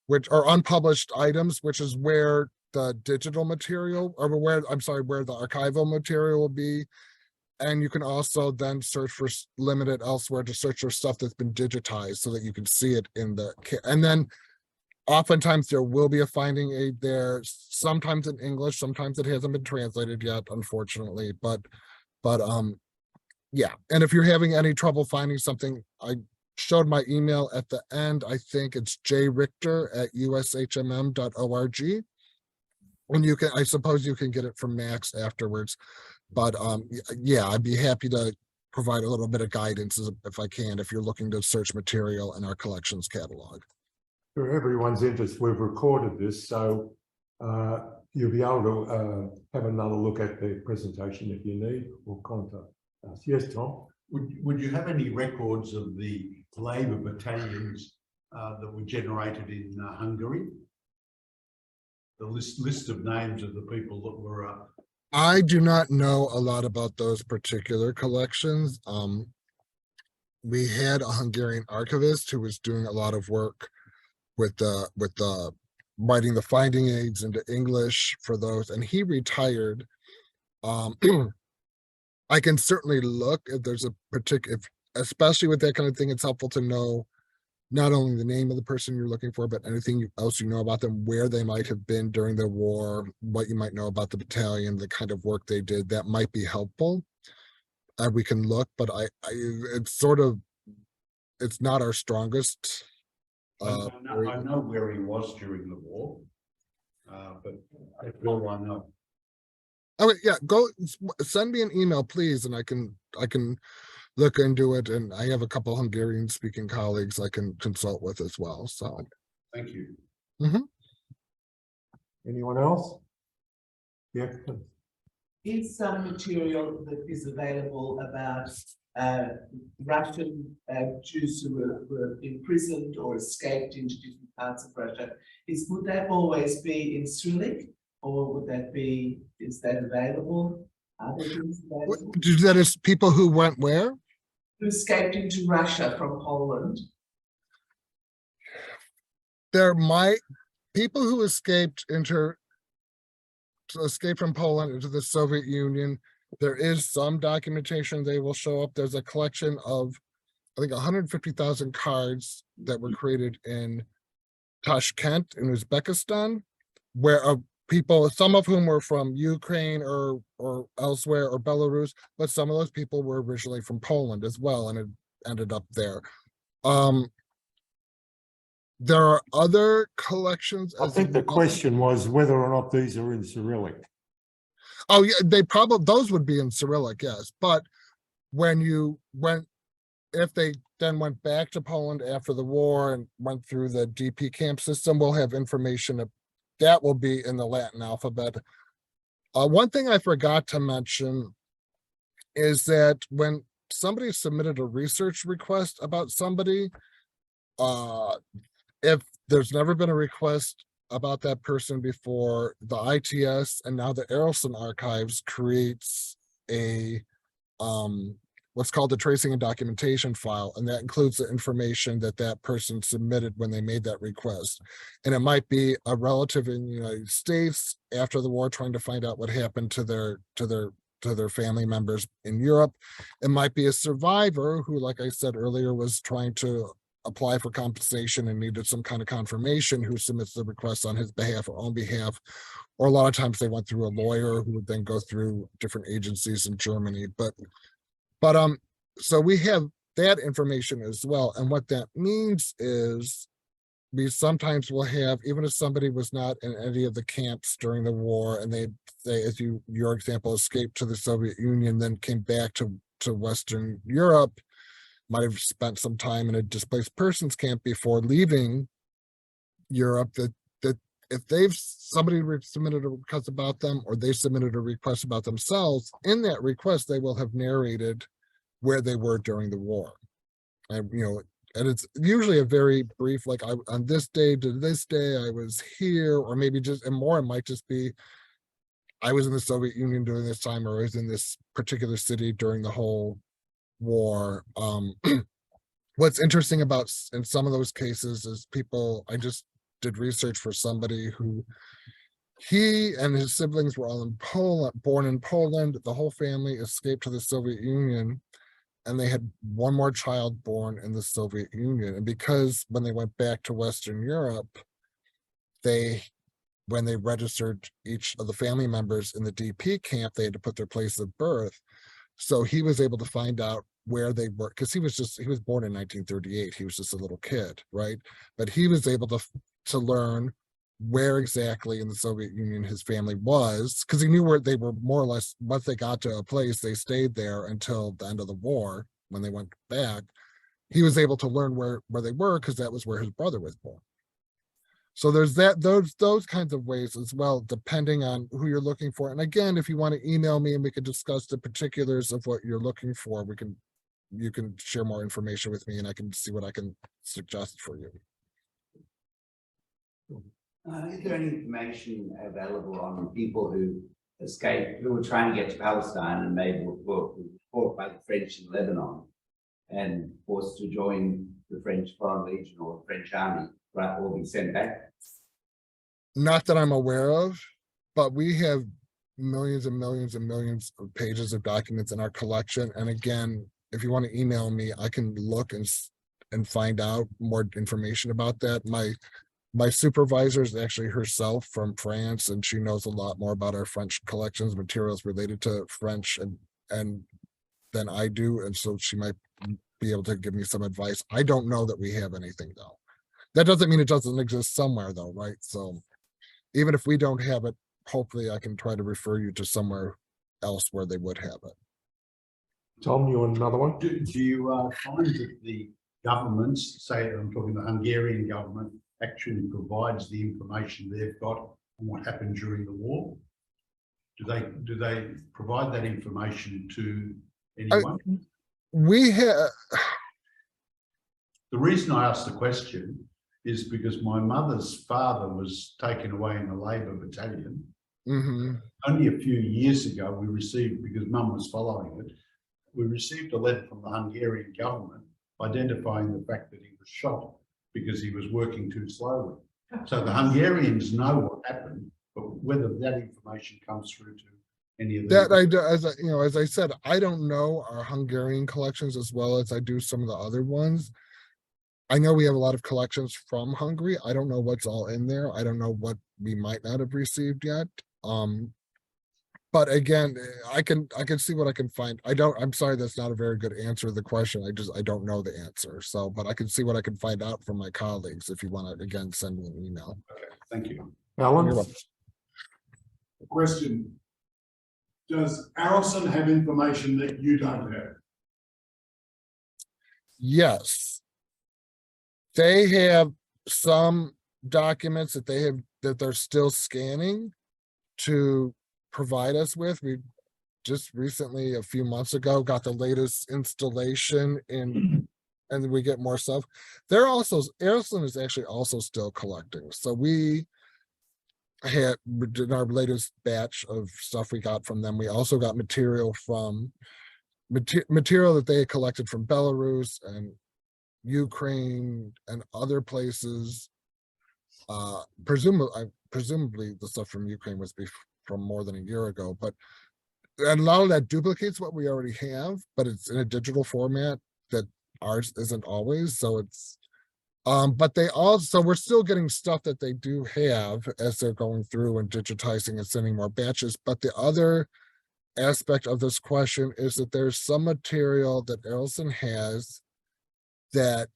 which are unpublished items, which is where the digital material, or where the archival material will be. And you can also then search for limit it elsewhere to search for stuff that's been digitized so that you can see it in the, and then oftentimes there will be a finding aid there, sometimes in English, sometimes it hasn't been translated yet, unfortunately, but yeah. And if you're having any trouble finding something, I showed my email at the end. I think it's jrichter@ushmm.org. And you can, I suppose you can get it from Max afterwards. But yeah, I'd be happy to provide a little bit of guidance if I can, if you're looking to search material in our collections catalog. For everyone's interest, we've recorded this, so you'll be able to have another look at the presentation if you need, or contact us. Yes, Tom? Would you have any records of the Labour battalions that were generated in Hungary? The list of names of the people that were I do not know a lot about those particular collections. We had a Hungarian archivist who was doing a lot of work with the writing the finding aids into English for those, and he retired. I can certainly look if there's a particular, especially with that kind of thing, it's helpful to know not only the name of the person you're looking for, but anything else you know about them, where they might have been during the war, what you might know about the battalion, the kind of work they did. That might be helpful. We can look, but it's not our strongest. I know where he was during the war, but that's all I know. Okay, yeah, go send me an email, please, and I can look into it. And I have a couple Hungarian speaking colleagues I can consult with as well. So Thank you. Anyone else? Yeah. Is some material that is available about Russian Jews who were imprisoned or escaped into different parts of Russia? Would that always be in Cyrillic, or would that be, is that available? Are there things available? that is people who went where? Who escaped into Russia from Poland? There might people who escaped from Poland into the Soviet Union. There is some documentation they will show up. There's a collection of, I think, 150,000 cards that were created in Tashkent in Uzbekistan, where people, some of whom were from Ukraine or elsewhere, or Belarus, but some of those people were originally from Poland as well, and it ended up there. There are other collections. I think the question was whether or not these are in Cyrillic. Oh yeah, those would be in Cyrillic, yes. But if they then went back to Poland after the war and went through the DP camp system, we'll have information that will be in the Latin alphabet. One thing I forgot to mention is that when somebody submitted a research request about somebody, if there's never been a request about that person before, the ITS and now the Errolson Archives creates a what's called the tracing and documentation file, and that includes the information that that person submitted when they made that request. And it might be a relative in the United States after the war trying to find out what happened to their family members in Europe. It might be a survivor who, like I said earlier, was trying to apply for compensation and needed some kind of confirmation, who submits the request on his behalf or own behalf. Or a lot of times they went through a lawyer who would then go through different agencies in Germany. But so we have that information as well. And what that means is we sometimes will have, even if somebody was not in any of the camps during the war and they, as your example, escaped to the Soviet Union, then came back to Western Europe, might have spent some time in a displaced persons camp before leaving Europe, that if somebody submitted a request about them, or they submitted a request about themselves, in that request they will have narrated where they were during the war. And and it's usually a very brief, like, on this day to this day I was here, or maybe just, and more, it might just be I was in the Soviet Union during this time, or I was in this particular city during the whole war. What's interesting about in some of those cases is I just did research for somebody who he and his siblings were all in Poland, born in Poland. The whole family escaped to the Soviet Union, and they had one more child born in the Soviet Union. And because when they went back to Western Europe, when they registered each of the family members in the DP camp, they had to put their place of birth. So he was able to find out where they were, because he was born in 1938. He was just a little kid, right? But he was able to learn where exactly in the Soviet Union his family was, because he knew where they were more or less. Once they got to a place, they stayed there until the end of the war. When they went back, he was able to learn where they were, because that was where his brother was born. So there's those kinds of ways as well, depending on who you're looking for. And again, if you want to email me and we can discuss the particulars of what you're looking for, you can share more information with me and I can see what I can suggest for you. Is there any information available on people who escaped, who were trying to get to Palestine and maybe were caught by the French in Lebanon and forced to join the French Foreign Legion or the French Army, right, or be sent back? Not that I'm aware of, but we have millions and millions and millions of pages of documents in our collection. And again, if you want to email me, I can look and find out more information about that. My supervisor is actually herself from France, and she knows a lot more about our French collections, materials related to French and than I do. And so she might be able to give me some advice. I don't know that we have anything though. That doesn't mean it doesn't exist somewhere though, right? So even if we don't have it, hopefully I can try to refer you to somewhere else where they would have it. Tom, you want another one? Do you find that the governments, say I'm talking the Hungarian government, actually provides the information they've got on what happened during the war? Do they provide that information to anyone? We have. The reason I asked the question is because my mother's father was taken away in a Labour battalion. Only a few years ago, we received, because Mum was following it, we received a letter from the Hungarian government identifying the fact that he was shot because he was working too slowly. So the Hungarians know what happened, but whether that information comes through to any of that, them. as I said, I don't know our Hungarian collections as well as I do some of the other ones. I know we have a lot of collections from Hungary. I don't know what's all in there. I don't know what we might not have received yet. But again, I can see what I can find. I'm sorry, that's not a very good answer to the question. I don't know the answer. So, but I can see what I can find out from my colleagues if you want to, again, send me an email. Okay, thank you. Alan? Question. Does Arrowson have information that you don't have? Yes. They have some documents that they're still scanning to provide us with. We just recently, a few months ago, got the latest installation in, and we get more stuff. Arrowson is actually also still collecting. So we did our latest batch of stuff we got from them. We also got material that they had collected from Belarus and Ukraine and other places. Presumably the stuff from Ukraine was from more than a year ago, but a lot of that duplicates what we already have, but it's in a digital format that ours isn't always. So it's but they also, we're still getting stuff that they do have as they're going through and digitizing and sending more batches. But the other aspect of this question is that there's some material that Arrowson has that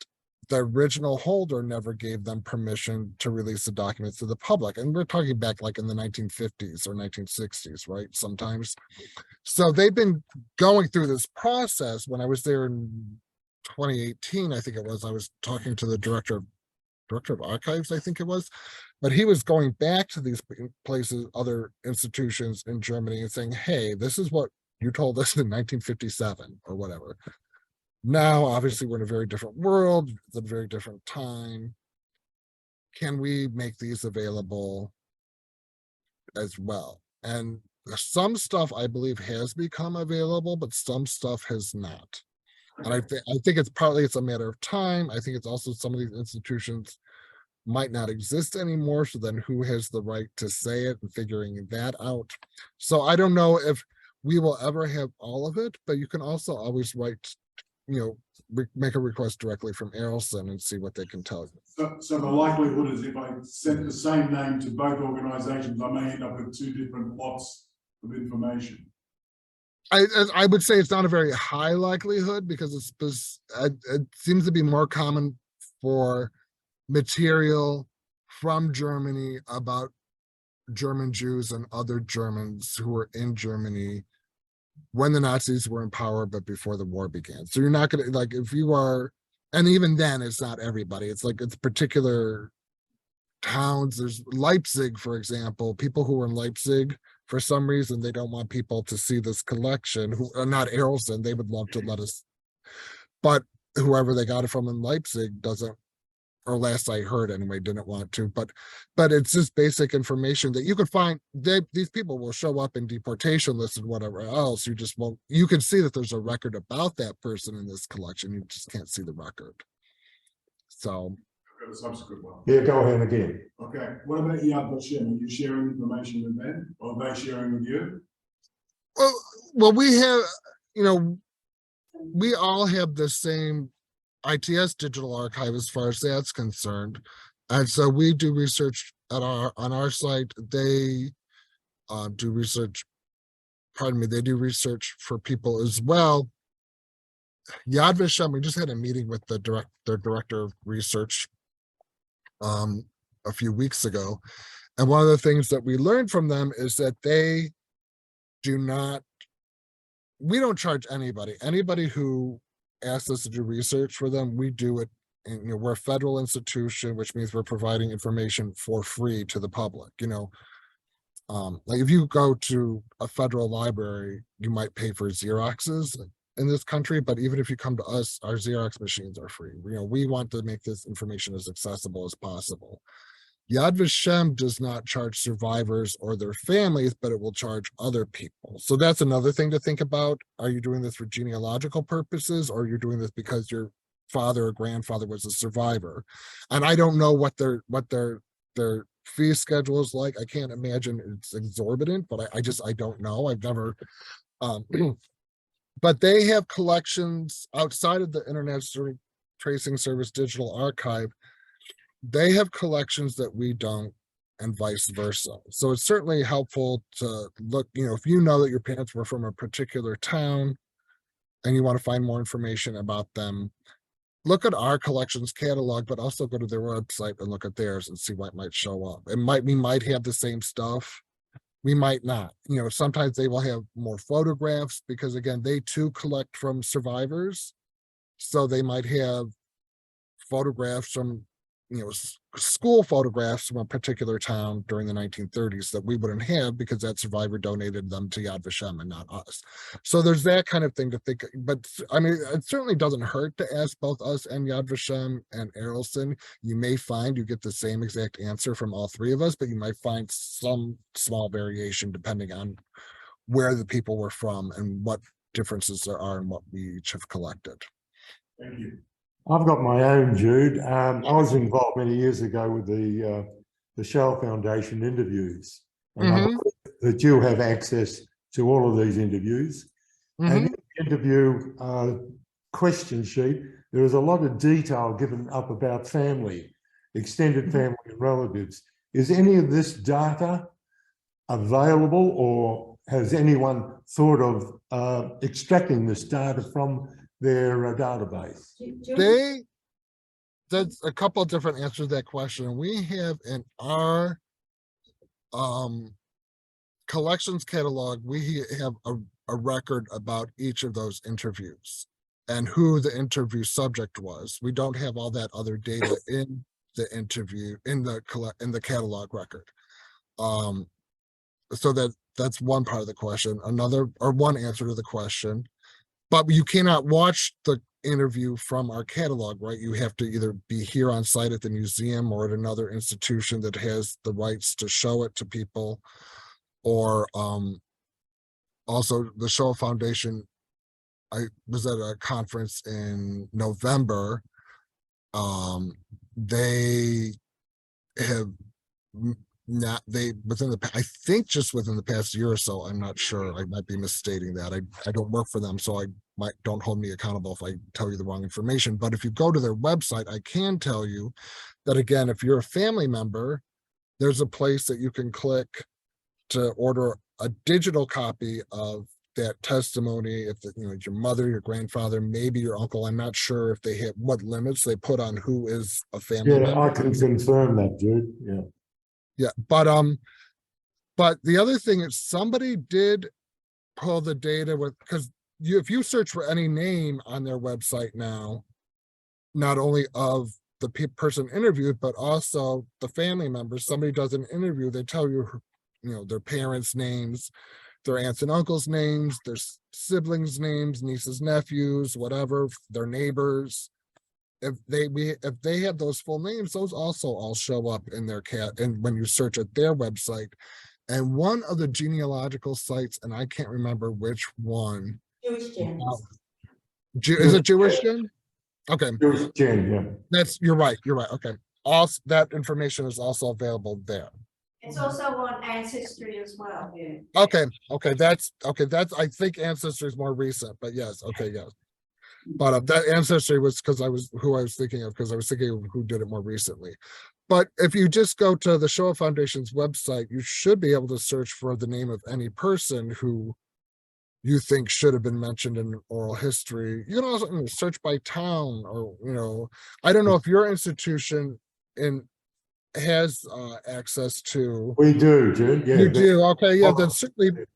the original holder never gave them permission to release the documents to the public. And we're talking back like in the 1950s or 1960s, right? Sometimes. So they've been going through this process. When I was there in 2018, I think it was, I was talking to the director of archives, I think it was, but he was going back to these places, other institutions in Germany and saying, hey, this is what you told us in 1957 or whatever. Now, obviously, we're in a very different world, it's a very different time. Can we make these available as well? And some stuff I believe has become available, but some stuff has not. And I think it's partly it's a matter of time. I think it's also some of these institutions might not exist anymore. So then who has the right to say it and figuring that out? So I don't know if we will ever have all of it, but you can also always write, make a request directly from Arrelson and see what they can tell you. So the likelihood is if I sent the same name to both organisations, I may end up with two different lots of information. I would say it's not a very high likelihood because it seems to be more common for material from Germany about German Jews and other Germans who were in Germany when the Nazis were in power, but before the war began. So you're not going to, like, if you are, and even then it's not everybody. It's like, it's particular towns. There's Leipzig, for example, people who are in Leipzig, for some reason, they don't want people to see this collection, who are not Arrelson. They would love to let us, but whoever they got it from in Leipzig doesn't, or last I heard anyway, didn't want to, but it's just basic information that you could find. These people will show up in deportation lists and whatever else. You just won't, you can see that there's a record about that person in this collection. You just can't see the record. So. I've got a subsequent one. Yeah, go ahead again. Okay, what about Yad Vashem? Are you sharing information with them or are they sharing with you? Well, we have, we all have the same ITS digital archive as far as that's concerned. And so we do research on our site. They do research, they do research for people as well. Yad Vashem, we just had a meeting with their director of research a few weeks ago. And one of the things that we learned from them is that they do not, we don't charge anybody who asks us to do research for them. We do it, and we're a federal institution, which means we're providing information for free to the public. Like if you go to a federal library, you might pay for Xeroxes in this country, but even if you come to us, our Xerox machines are free. We want to make this information as accessible as possible. Yad Vashem does not charge survivors or their families, but it will charge other people. So that's another thing to think about. Are you doing this for genealogical purposes, or you're doing this because your father or grandfather was a survivor? And I don't know what their fee schedule is like. I can't imagine it's exorbitant, but I don't know. I've never, but they have collections outside of the Internet Tracing Service Digital Archive. They have collections that we don't, and vice versa. So it's certainly helpful to look, if you know that your parents were from a particular town and you want to find more information about them, look at our collections catalog, but also go to their website and look at theirs and see what might show up. We might have the same stuff. We might not. Sometimes they will have more photographs because, again, they too collect from survivors. So they might have photographs from, school photographs from a particular town during the 1930s that we wouldn't have because that survivor donated them to Yad Vashem and not us. So there's that kind of thing to think. But I mean, it certainly doesn't hurt to ask both us and Yad Vashem and Arrelson. You may find you get the same exact answer from all three of us, but you might find some small variation depending on where the people were from and what differences there are in what we each have collected. Thank you. I've got my own, Jude. I was involved many years ago with the Shell Foundation interviews. And I know that you have access to all of these interviews. And in the interview question sheet, there is a lot of detail given up about family, extended family and relatives. Is any of this data available, or has anyone thought of extracting this data from their database? That's a couple of different answers to that question. We have in our collections catalog, we have a record about each of those interviews and who the interview subject was. We don't have all that other data in the interview, in the catalog record. So that's one part of the question. One answer to the question. But you cannot watch the interview from our catalog, right? You have to either be here on site at the museum or at another institution that has the rights to show it to people, or also the Shoah Foundation. I was at a conference in November. They have not, they, I think just within the past year or so, I'm not sure, I might be misstating that. I don't work for them, so don't hold me accountable if I tell you the wrong information. But if you go to their website, I can tell you that, again, if you're a family member, there's a place that you can click to order a digital copy of that testimony. If it's your mother, your grandfather, maybe your uncle, I'm not sure if they hit what limits they put on who is a family Yeah, member. I can confirm that, Jude. Yeah. Yeah, but the other thing is somebody did pull the data with, because if you search for any name on their website now, not only of the person interviewed, but also the family members, somebody does an interview, they tell you, their parents' names, their aunts and uncles' names, their siblings' names, nieces, nephews, whatever, their neighbors. If they have those full names, those also all show up in their and when you search at their website. And one of the genealogical sites, and I can't remember which one. Jewish gens. Is it Jewish Gen? Okay. Jewish Gen, yeah. You're right. Okay. Also, that information is also available there. It's also on Ancestry as well. Yeah. Okay. That's I think Ancestry is more recent, but yes. Okay. Yes. But that Ancestry was because I was thinking of, because I was thinking of who did it more recently. But if you just go to the Shoah Foundation's website, you should be able to search for the name of any person who you think should have been mentioned in oral history. You can also search by town, or I don't know if your institution has access to. We do, Jude. Yeah. You do. Okay. Yeah. Then certainly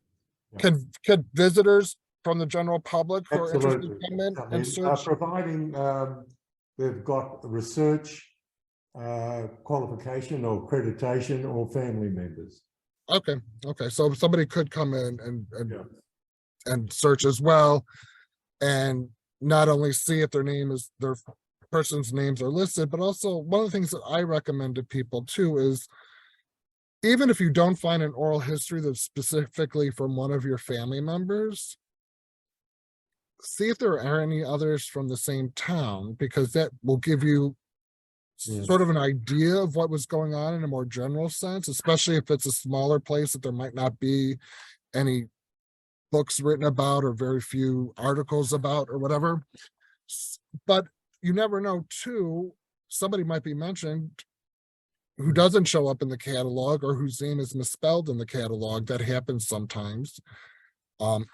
Yeah. can visitors from the general public who are interested Absolutely. come in and search. Providing they've got research qualification or accreditation or family members. Okay. So somebody could come in and search as well, and not only see if their person's names are listed, but also one of the things that I recommend to people too is, even if you don't find an oral history that's specifically from one of your family members, see if there are any others from the same town, because that will give you sort of an idea of what was going on in a more general sense, especially if it's a smaller place that there might not be any books written about or very few articles about or whatever. But you never know too, somebody might be mentioned who doesn't show up in the catalog, or whose name is misspelled in the catalog. That happens sometimes.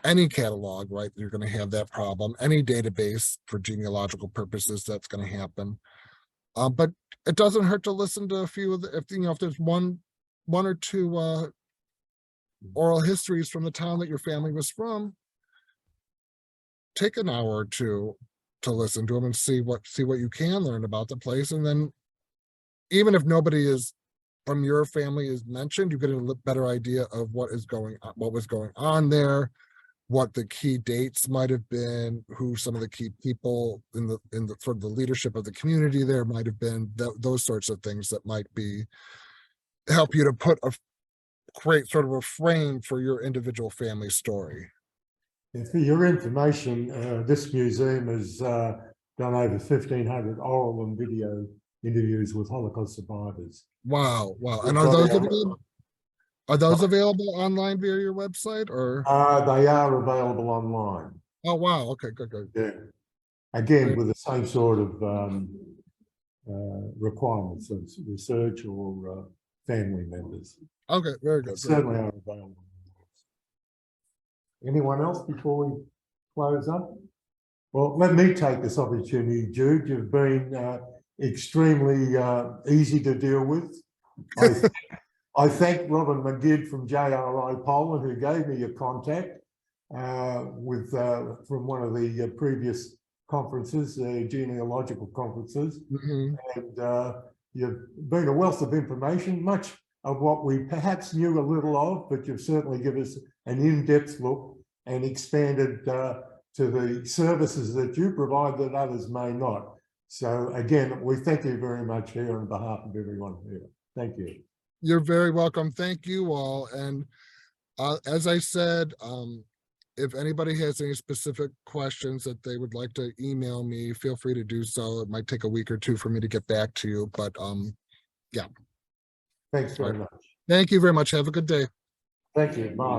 Any catalog, right? You're going to have that problem. Any database for genealogical purposes, that's going to happen. But it doesn't hurt to listen to a few of if there's one or two oral histories from the town that your family was from. Take an hour or two to listen to them and see what you can learn about the place. And then even if nobody is from your family is mentioned, you get a better idea of what was going on there, what the key dates might have been, who some of the key people in the sort of the leadership of the community there might have been, those sorts of things that might help you to create sort of a frame for your individual family story. And for your information, this museum has done over 1,500 oral and video interviews with Holocaust survivors. Wow. And are those available online via your website, or? They are available online. Oh, wow. Okay, good. Yeah. Again, with the same sort of requirements of research or family members. Okay, very good. They certainly are available. Anyone else before we close up? Well, let me take this opportunity, Jude. You've been extremely easy to deal with. I thank Robin McGidd from JRI Poland, who gave me your contact from one of the previous conferences, genealogical conferences. Mm-hmm. And you've been a wealth of information, much of what we perhaps knew a little of, but you've certainly given us an in-depth look and expanded to the services that you provide that others may not. So again, we thank you very much here on behalf of everyone here. Thank you. You're very welcome. Thank you all. And as I said, if anybody has any specific questions that they would like to email me, feel free to do so. It might take a week or two for me to get back to you, but yeah. Thanks very much. Thank you very much. Have a good day. Thank you. Bye.